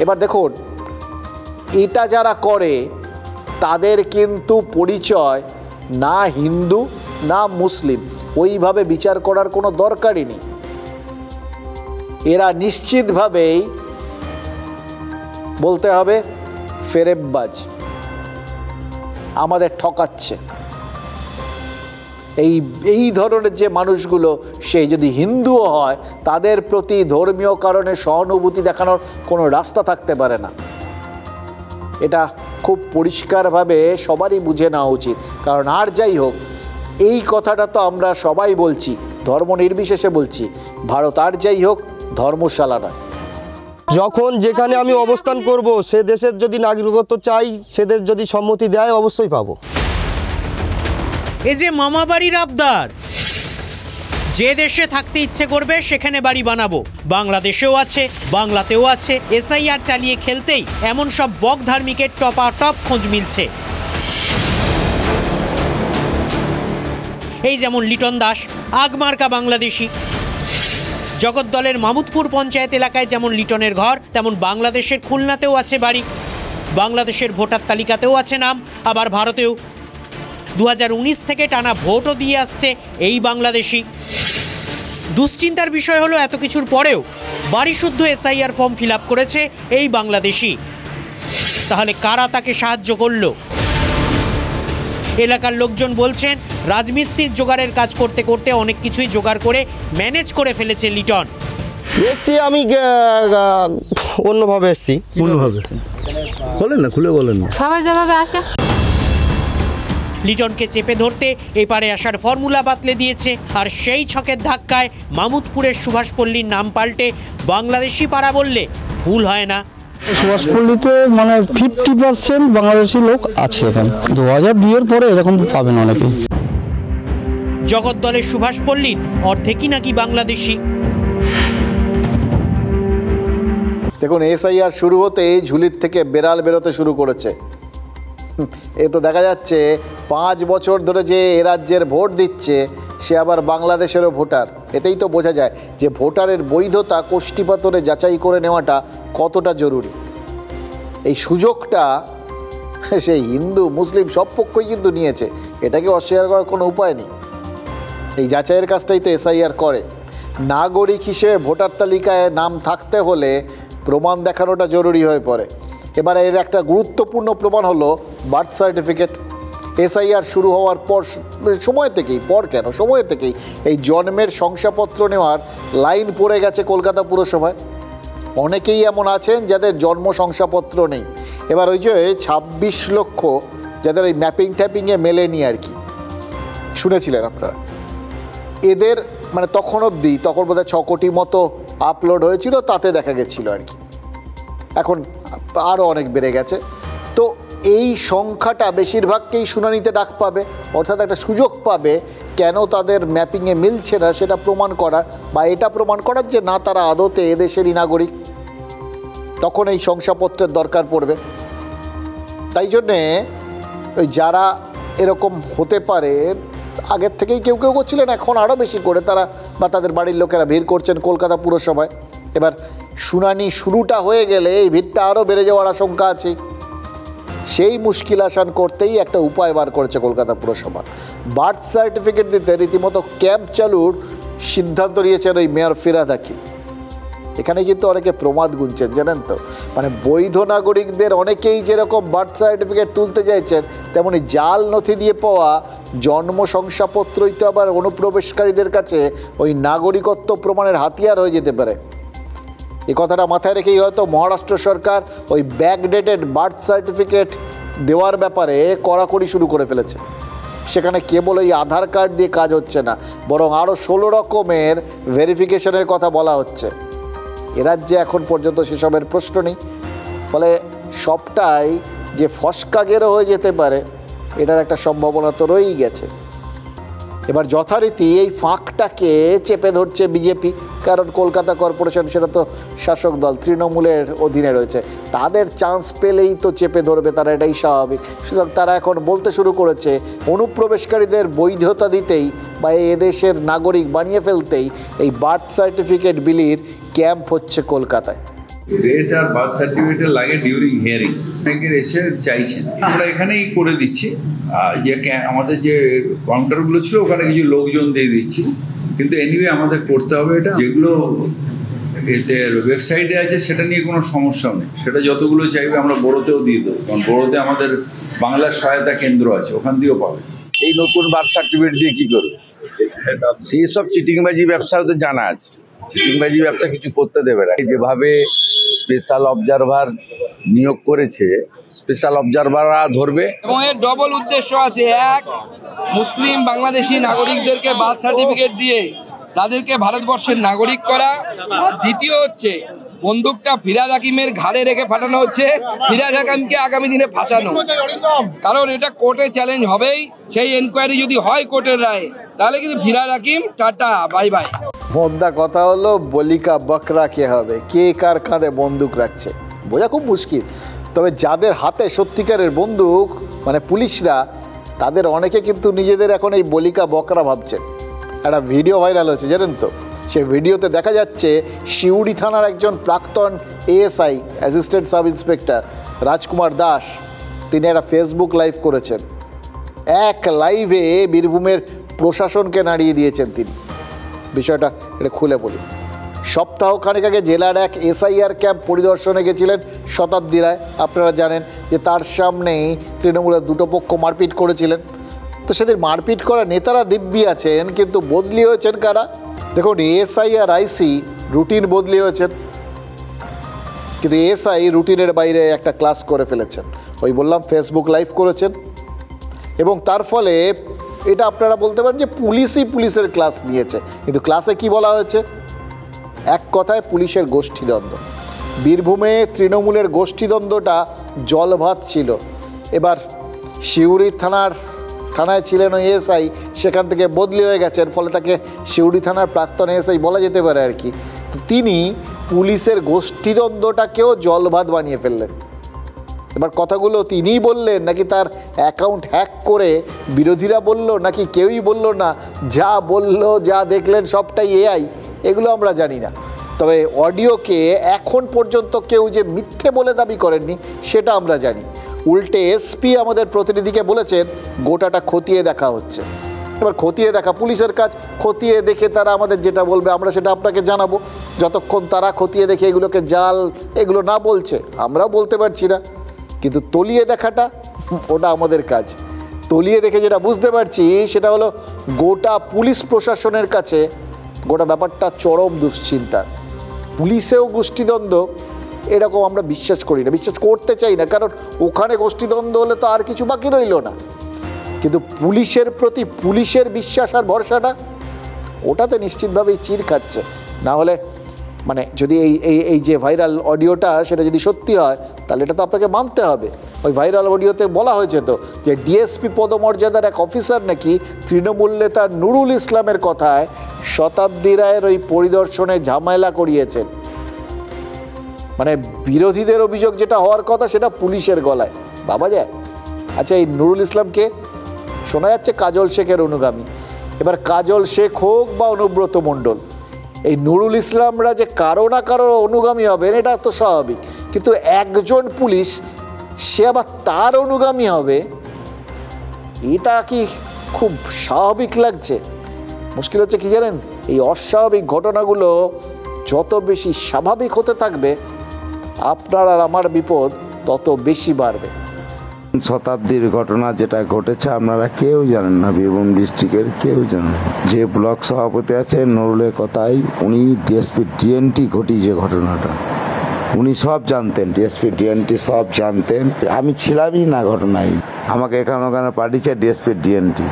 এবার দেখুন, এটা যারা করে তাদের কিন্তু পরিচয় না হিন্দু না মুসলিম, ওইভাবে বিচার করার কোনো দরকারই নেই। এরা নিশ্চিতভাবেই বলতে হবে ফেরেববাজ, আমাদের ঠকাচ্ছে। এই ধরনের যে মানুষগুলো, সেই যদি হিন্দুও হয় তাদের প্রতি ধর্মীয় কারণে সহানুভূতি দেখানোর কোনো রাস্তা থাকতে পারে না। এটা খুব পরিষ্কারভাবে সবারই বুঝে নেওয়া উচিত। কারণ আর যাই হোক, এই কথাটা তো আমরা সবাই বলছি, ধর্ম নির্বিশেষে বলছি, ভারত আর যাই হোক ধর্মশালা নয়। যখন যেখানে আমি অবস্থান করব সে দেশের যদি নাগরিকত্ব চাই, সে দেশ যদি সম্মতি দেয় অবশ্যই পাবো। এই যে মামা বাড়ির আবদার, যে দেশে থাকতে ইচ্ছে করবে সেখানে বাড়ি বানাবো, বাংলাদেশেও আছে বাংলাতেও আছে, এসআইআর চালিয়ে খেলতেই এমন সব বক ধার্মিকের টপাটপ খোঁজ মিলছে। এই যেমন লিটন দাস, আগমার্কা বাংলাদেশি। জগদ্দলের মামুদপুর পঞ্চায়েত এলাকায় যেমন লিটনের ঘর, তেমন বাংলাদেশের খুলনাতেও আছে বাড়ি, বাংলাদেশের ভোটার তালিকাতেও আছে নাম, আবার ভারতেও 2019 থেকে টানা ভোটও দিয়ে আসছে এই বাংলাদেশি। দুশ্চিন্তার বিষয় হলো এত কিছুর পরেও বাড়িশুদ্ধ এসআইআর ফর্ম ফিল আপ করেছে এই বাংলাদেশি। তাহলে কারা তাকে সাহায্য করলো? এলাকার লোকজন বলছেন রাজমিস্ত্রির জোগাড়ের কাজ করতে করতে অনেক কিছুই জোগাড় করে ম্যানেজ করে ফেলেছে লিটন। এসছি আমি অন্যভাবে এসছি। বলেন না, খুলে বলেন না। সবাই যেভাবে আসে। লিটনকে চেপে ধরতে এপারে আসার ফর্মুলা বাতলে দিয়েছে, আর সেই ছকের ধাক্কায় মামুদপুরের সুভাষপল্লীর নাম পাল্টে বাংলাদেশি পাড়া বললে ভুল হয় না। সুভাষপল্লীতে মানে 50% বাংলাদেশি লোক আছে এখানে। 2002 পরে এরকম পাবেন অনেকেই। জগদ্দলের সুভাষপল্লীর অর্ধেকই নাকি বাংলাদেশি। দেখুন, এসআইআর শুরু হতে ঝুলির থেকে বেড়াল বেরোতে শুরু করেছে। এ তো দেখা যাচ্ছে 5 বছর ধরে যে এ রাজ্যের ভোট দিচ্ছে সে আবার বাংলাদেশেরও ভোটার। এতেই তো বোঝা যায় যে ভোটারের বৈধতা কোষ্ঠীপাতরে যাচাই করে নেওয়াটা কতটা জরুরি। এই সুযোগটা সেই হিন্দু মুসলিম সব পক্ষই কিন্তু নিয়েছে, এটাকে অস্বীকার করার কোনো উপায় নেই। এই যাচাইয়ের কাজটাই তো এসআইআর করে। নাগরিক হিসেবে ভোটার তালিকায় নাম থাকতে হলে প্রমাণ দেখানোটা জরুরি হয়ে পড়ে। এবার এর একটা গুরুত্বপূর্ণ প্রমাণ হলো বার্থ সার্টিফিকেট। এসআইআর শুরু হওয়ার সময় থেকেই এই জন্মের শংসাপত্র নেওয়ার লাইন পড়ে গেছে কলকাতা পুরসভায়। অনেকেই এমন আছেন যাদের জন্ম শংসাপত্র নেই। এবার ওই যে 26 লক্ষ যাদের ওই ম্যাপিং ট্যাপিংয়ে মেলেনি আর কি, শুনেছিলেন আপনারা, এদের মানে তখন বোধহয় 6 কোটি মতো আপলোড হয়েছিল, তাতে দেখা গেছিল আর কি। এখন আরও অনেক বেড়ে গেছে। তো এই সংখ্যাটা বেশিরভাগকেই শুনানিতে ডাক পাবে, অর্থাৎ একটা সুযোগ পাবে কেন তাদের ম্যাপিংয়ে মিলছে না সেটা প্রমাণ করার, বা এটা প্রমাণ করার যে না তারা আদতে এদেশেরই নাগরিক। তখন এই শংসাপত্রের দরকার পড়বে। তাই জন্যে ওই যারা এরকম হতে পারে আগের থেকেই কেউ করছিলেন, এখন আরও বেশি করে তারা বা তাদের বাড়ির লোকেরা ভিড় করছেন কলকাতা পুরসভায়। এবার শুনানি শুরুটা হয়ে গেলে এই ভিড়টা আরও বেড়ে যাওয়ার আশঙ্কা আছে। সেই মুশকিল আসান করতেই একটা উপায় বার করেছে কলকাতা পুরসভা। বার্থ সার্টিফিকেট দিতে রীতিমতো ক্যাম্প চালুর সিদ্ধান্ত নিয়েছেন ওই মেয়র ফিরহাদ হাকিম। এখানে কিন্তু অনেকে প্রমাদ গুনছেন, জানেন তো, মানে বৈধ নাগরিকদের অনেকেই যেরকম বার্থ সার্টিফিকেট তুলতে চাইছেন, তেমনি জাল নথি দিয়ে পাওয়া জন্ম শংসাপত্রই তো আবার অনুপ্রবেশকারীদের কাছে ওই নাগরিকত্ব প্রমাণের হাতিয়ার হয়ে যেতে পারে। এই কথাটা মাথায় রেখেই হয়তো মহারাষ্ট্র সরকার ওই ব্যাকডেটেড বার্থ সার্টিফিকেট দেওয়ার ব্যাপারে কড়াকড়ি শুরু করে ফেলেছে। সেখানে কেবল এই আধার কার্ড দিয়ে কাজ হচ্ছে না, বরং আরও 16 রকমের ভেরিফিকেশনের কথা বলা হচ্ছে। এ রাজ্যে এখন পর্যন্ত সেসবের প্রশ্ন নেই, ফলে সবটাই যে ফসকা গেরো হয়ে যেতে পারে এটার একটা সম্ভাবনা তো রয়েই গেছে। এবার যথারীতি এই ফাঁকটাকে চেপে ধরছে বিজেপি, কারণ কলকাতা কর্পোরেশন সেটা তো শাসক দল তৃণমূলের অধীনে রয়েছে, তাদের চান্স পেলেই তো চেপে ধরবে তারা, এটাই স্বাভাবিক। সুতরাং তারা এখন বলতে শুরু করেছে অনুপ্রবেশকারীদের বৈধতা দিতেই বা এদেশের নাগরিক বানিয়ে ফেলতেই এই বার্থ সার্টিফিকেট বিলির ক্যাম্প হচ্ছে কলকাতায়। ডেট আর বার্থ সার্টিফিকেট লাগে ডিউরিং হিয়ারিং, অনেকের এসে চাইছেন, আমরা এখানেই করে দিচ্ছি। যে আমাদের যে কাউন্টারগুলো ছিল ওখানে কিছু লোকজন দিয়ে দিচ্ছি, কিন্তু এনিওয়ে আমাদের করতে হবে এটা। যেগুলো এতে ওয়েবসাইটে আছে সেটা নিয়ে কোনো সমস্যাও নেই, সেটা যতগুলো চাইবে আমরা বড়োতেও দিয়ে দেবো, কারণ বড়োতে আমাদের বাংলা সহায়তা কেন্দ্র আছে, ওখান দিয়েও পাবে। এই নতুন বার্থ সার্টিফিকেট দিয়ে কি করবে? সেই সব চিটিংবাজি ব্যবসা ওদের জানা আছে, চিটিংবাজি ব্যবসা কিছু করতে দেবে না। যেভাবে স্পেশাল অবজারভার নিয়োগ করেছে, স্পেশাল অবজারভাররা ধরবে। এবং এর ডবল উদ্দেশ্য আছে, এক, মুসলিম বাংলাদেশি নাগরিকদেরকে বার্থ সার্টিফিকেট দিয়ে তাদেরকে ভারতবর্ষের নাগরিক করা, আর দ্বিতীয় হচ্ছে বন্দুকটা ফিরহাদ হাকিমের ঘাড়ে রেখে ফাটানো হচ্ছে, ফিরহাদ হাকিমকে আগামী দিনে ফাঁসানো। কারণ এটা কোর্টে চ্যালেঞ্জ হবেই, সেই এনকোয়ারি যদি হয় কোর্টের রায়ে, তাহলে কিন্তু Firhad Hakim tata bye bye. মোদ্দা কথা হলো বলিকা বকরা কে হবে, কে কার কাঁধে বন্দুক রাখছে বোঝা খুব মুশকিল। তবে যাদের হাতে সত্যিকারের বন্দুক মানে পুলিশরা, তাদের অনেকে কিন্তু নিজেদের এখন এই বলিকা বকরা ভাবছেন। একটা ভিডিও ভাইরাল হয়েছে, জানেন তো, সেই ভিডিওতে দেখা যাচ্ছে সিউড়ি থানার একজন প্রাক্তন এএসআই অ্যাসিস্ট্যান্ট সাব ইন্সপেক্টর রাজকুমার দাস, তিনি একটা ফেসবুক লাইভ করেছেন। এক লাইভে বীরভূমের প্রশাসনকে নাড়িয়ে দিয়েছেন তিনি। বিষয়টা এটা খুলে বলি। সপ্তাহখানেক আগে জেলার এক এসআইআর ক্যাম্প পরিদর্শনে গেছিলেন শতাব্দী রায়। আপনারা জানেন যে তার সামনেই তৃণমূলের দুটো পক্ষ মারপিট করেছিলেন। তো সেদিন মারপিট করা নেতারা দিব্যি আছেন, কিন্তু বদলি হয়েছেন কারা? দেখুন, এসআইআর আইসি রুটিন বদলি হয়েছেন, কিন্তু এসআই রুটিনের বাইরে একটা ক্লাস করে ফেলেছেন। ওই বললাম ফেসবুক লাইভ করেছেন, এবং তার ফলে এটা আপনারা বলতে পারেন যে পুলিশের ক্লাস নিয়েছে। কিন্তু ক্লাসে কি বলা হয়েছে? এক কথায় পুলিশের গোষ্ঠীদ্বন্দ্ব। বীরভূমে তৃণমূলের গোষ্ঠীদ্বন্দ্বটা জলভাত ছিল। এবার সিউড়ি থানায় ছিলেন ওই এসআই, সেখান থেকে বদলি হয়ে গেছেন, ফলে তাকে সিউড়ি থানার প্রাক্তন এসআই বলা যেতে পারে আর কি। তিনি পুলিশের গোষ্ঠীদ্বন্দ্বটাকেও জলভাত বানিয়ে ফেললেন। এবার কথাগুলো তিনিই বললেন, নাকি তার অ্যাকাউন্ট হ্যাক করে বিরোধীরা বলল, নাকি কেউই বলল না? যা বলল, যা দেখলেন সবটাই এআই, এগুলো আমরা জানি না। তবে অডিওকে এখন পর্যন্ত কেউ যে মিথ্যে বলে দাবি করেননি সেটা আমরা জানি। উল্টে এসপি আমাদের প্রতিনিধিকে বলেছেন গোটাটা খতিয়ে দেখা হচ্ছে। এবার খতিয়ে দেখা পুলিশের কাজ, খতিয়ে দেখে তারা আমাদের যেটা বলবে আমরা সেটা আপনাকে জানাবো। যতক্ষণ তারা খতিয়ে দেখে এগুলোকে জাল এগুলো না বলছে আমরাও বলতে পারছি না। কিন্তু তলিয়ে দেখাটা ওটা আমাদের কাজ। তলিয়ে দেখে যেটা বুঝতে পারছি সেটা হলো গোটা পুলিশ প্রশাসনের কাছে গোটা ব্যাপারটা চরম দুশ্চিন্তার। পুলিশেও গোষ্ঠীদ্বন্দ্ব, এরকম আমরা বিশ্বাস করি না, বিশ্বাস করতে চাই না, কারণ ওখানে গোষ্ঠীদ্বন্দ্ব হলে তো আর কিছু বাকি রইল না। কিন্তু পুলিশের প্রতি পুলিশের বিশ্বাস আর ভরসাটা ওটাতে নিশ্চিতভাবেই চির খাচ্ছে। না হলে মানে যদি এই যে ভাইরাল অডিওটা সেটা যদি সত্যি হয় তাহলে এটা তো আপনাকে মানতে হবে। ওই ভাইরাল অডিওতে বলা হয়েছে তো যে ডিএসপি পদমর্যাদার এক অফিসার নাকি তৃণমূল নেতা নুরুল ইসলামের কথায় শতাব্দী রায়ের ওই পরিদর্শনে ঝামেলা করিয়েছেন। মানে বিরোধীদের অভিযোগ যেটা হওয়ার কথা সেটা পুলিশের গলায় ভাবা যায়। আচ্ছা, এই নুরুল ইসলামকে শোনা যাচ্ছে কাজল শেখের অনুগামী। এবার কাজল শেখ হোক বা অনুব্রত মণ্ডল, এই নুরুল ইসলামরা যে কারো না কারো অনুগামী হবেন এটা তো স্বাভাবিক, কিন্তু একজন পুলিশ সে আবার তার অনুগামী হবে, এটা কি খুব স্বাভাবিক লাগছে? মুশকিল হচ্ছে কি জানেন, এই অস্বাভাবিক ঘটনাগুলো যত বেশি স্বাভাবিক হতে থাকবে আপনার আর আমার বিপদ তত বেশি বাড়বে। শতাব্দীর ঘটনা যেটা ঘটেছে আপনারা কেউ জানেন না, বীরভূম ডিস্ট্রিক্টের কেউ জানেন। যে ব্লক সভাপতি আছে নুরুলের কথাই, উনি ডিএসপি ডিএনটি ঘটিয়েছে ঘটনাটা, উনি সব জানতেন, ডিএসপি ডিএনটি সব জানতেন। আমি ছিলামই না ঘটনায়, আমাকে এখানে ওখানে পাঠিয়েছে ডিএসপি ডিএনটি।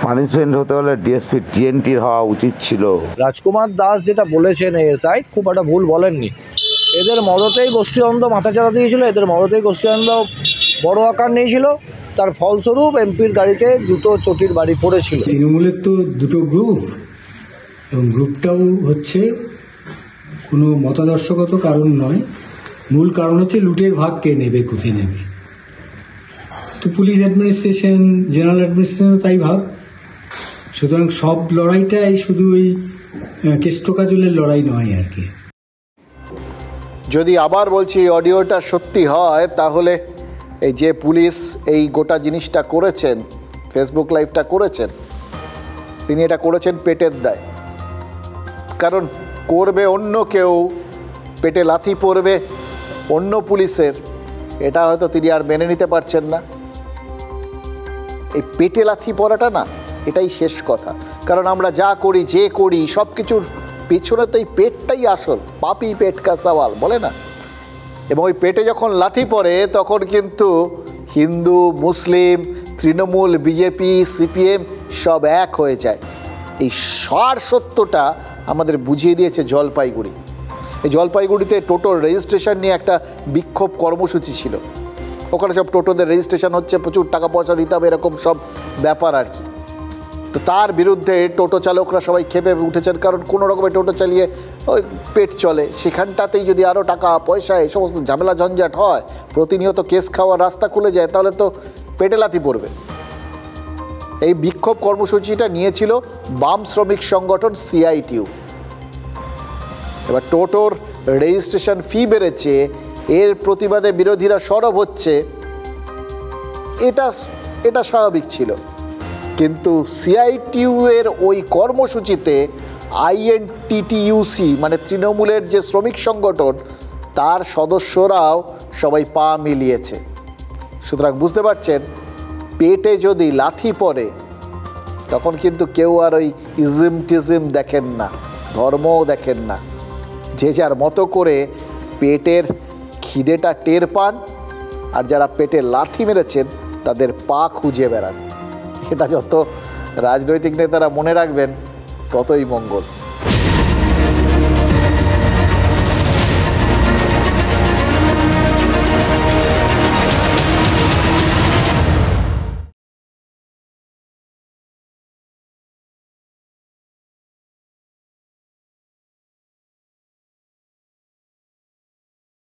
পানিশমেন্ট হতে হলে ডিএসপি ডিএনটির হওয়া উচিত ছিল। রাজকুমার দাস যেটা বলেছেন এসআই খুব একটা ভুল বলেননি। এদের মদতেই গোষ্ঠীদ্বন্দ্ব মাথাচাড়া দিয়েছিল, এদের মদতেই গোষ্ঠীদ্বন্দ্ব বড় আকার নিয়েছিল, তার ফলস্বরূপ এমপির গাড়িতে জুতো চটির বাড়ি পড়েছিল। তৃণমূলের তো দুটো গ্রুপ, এবং গ্রুপটাও হচ্ছে কোনো মতাদর্শগত কারণ নয়, মূল কারণ হচ্ছে লুটের ভাগ কে নেবে, কোথায় নেবে। তো পুলিশ অ্যাডমিনিস্ট্রেশন, জেনারেল অ্যাডমিনিস্ট্রেশনও তাই ভাগ। সুতরাং সব লড়াইটাই শুধু ওই কেষ্টকাজলের লড়াই নয় আর কি। যদি আবার বলছি অডিওটা সত্যি হয় তাহলে এই যে পুলিশ এই গোটা জিনিসটা করেছেন, ফেসবুক লাইভটা করেছেন, তিনি এটা করেছেন পেটের দায়। কারণ করবে অন্য কেউ, পেটে লাথি পড়বে অন্য পুলিশের, এটা হয়তো তিনি আর মেনে নিতে পারছেন না। এই পেটে লাথি পড়াটা না, এটাই শেষ কথা। কারণ আমরা যা করি যে করি সব কিছুর পিছনে তো এই পেটটাই আসল, পাপি পেট কা সওয়াল বলে না। এবং ওই পেটে যখন লাথি পড়ে তখন কিন্তু হিন্দু, মুসলিম, তৃণমূল, বিজেপি, সিপিএম সব এক হয়ে যায়। এই সার সত্যটা আমাদের বুঝিয়ে দিয়েছে জলপাইগুড়ি। এই জলপাইগুড়িতে টোটোর রেজিস্ট্রেশন নিয়ে একটা বিক্ষোভ কর্মসূচি ছিল। ওখানে সব টোটোদের রেজিস্ট্রেশন হচ্ছে, প্রচুর টাকা পয়সা দিতে হবে, এরকম সব ব্যাপার আর কি। তো তার বিরুদ্ধে টোটো চালকরা সবাই খেপে উঠেছেন, কারণ কোনো রকমের টোটো চালিয়ে ওই পেট চলে, সেখানটাতেই যদি আরও টাকা পয়সা এই সমস্ত ঝামেলা ঝঞ্ঝাট হয়, প্রতিনিয়ত কেস খাওয়ার রাস্তা খুলে যায়, তাহলে তো পেটে লাথি পড়বে। এই বিক্ষোভ কর্মসূচিটা নিয়েছিল বাম শ্রমিক সংগঠন সিআইটিউ। এবার টোটোর রেজিস্ট্রেশন ফি বেড়েছে, এর প্রতিবাদে বিরোধীরা সরব হচ্ছে, এটা স্বাভাবিক ছিল। কিন্তু সিআইটিউ এর ওই কর্মসূচিতে আইএনটিটিইউসি মানে তৃণমূলের যে শ্রমিক সংগঠন তার সদস্যরাও সবাই পা মিলিয়েছে। সুতরাং বুঝতে পারছেন, পেটে যদি লাথি পড়ে তখন কিন্তু কেউ আর ওই ইজিম টিজিম দেখেন না, ধর্মও দেখেন না। যে যার মতো করে পেটের খিদেটা টের পান, আর যারা পেটে লাথি মেরেছেন তাদের পা খুঁজে বেড়ান। এটা যত রাজনৈতিক নেতারা মনে রাখবেন ততই মঙ্গল।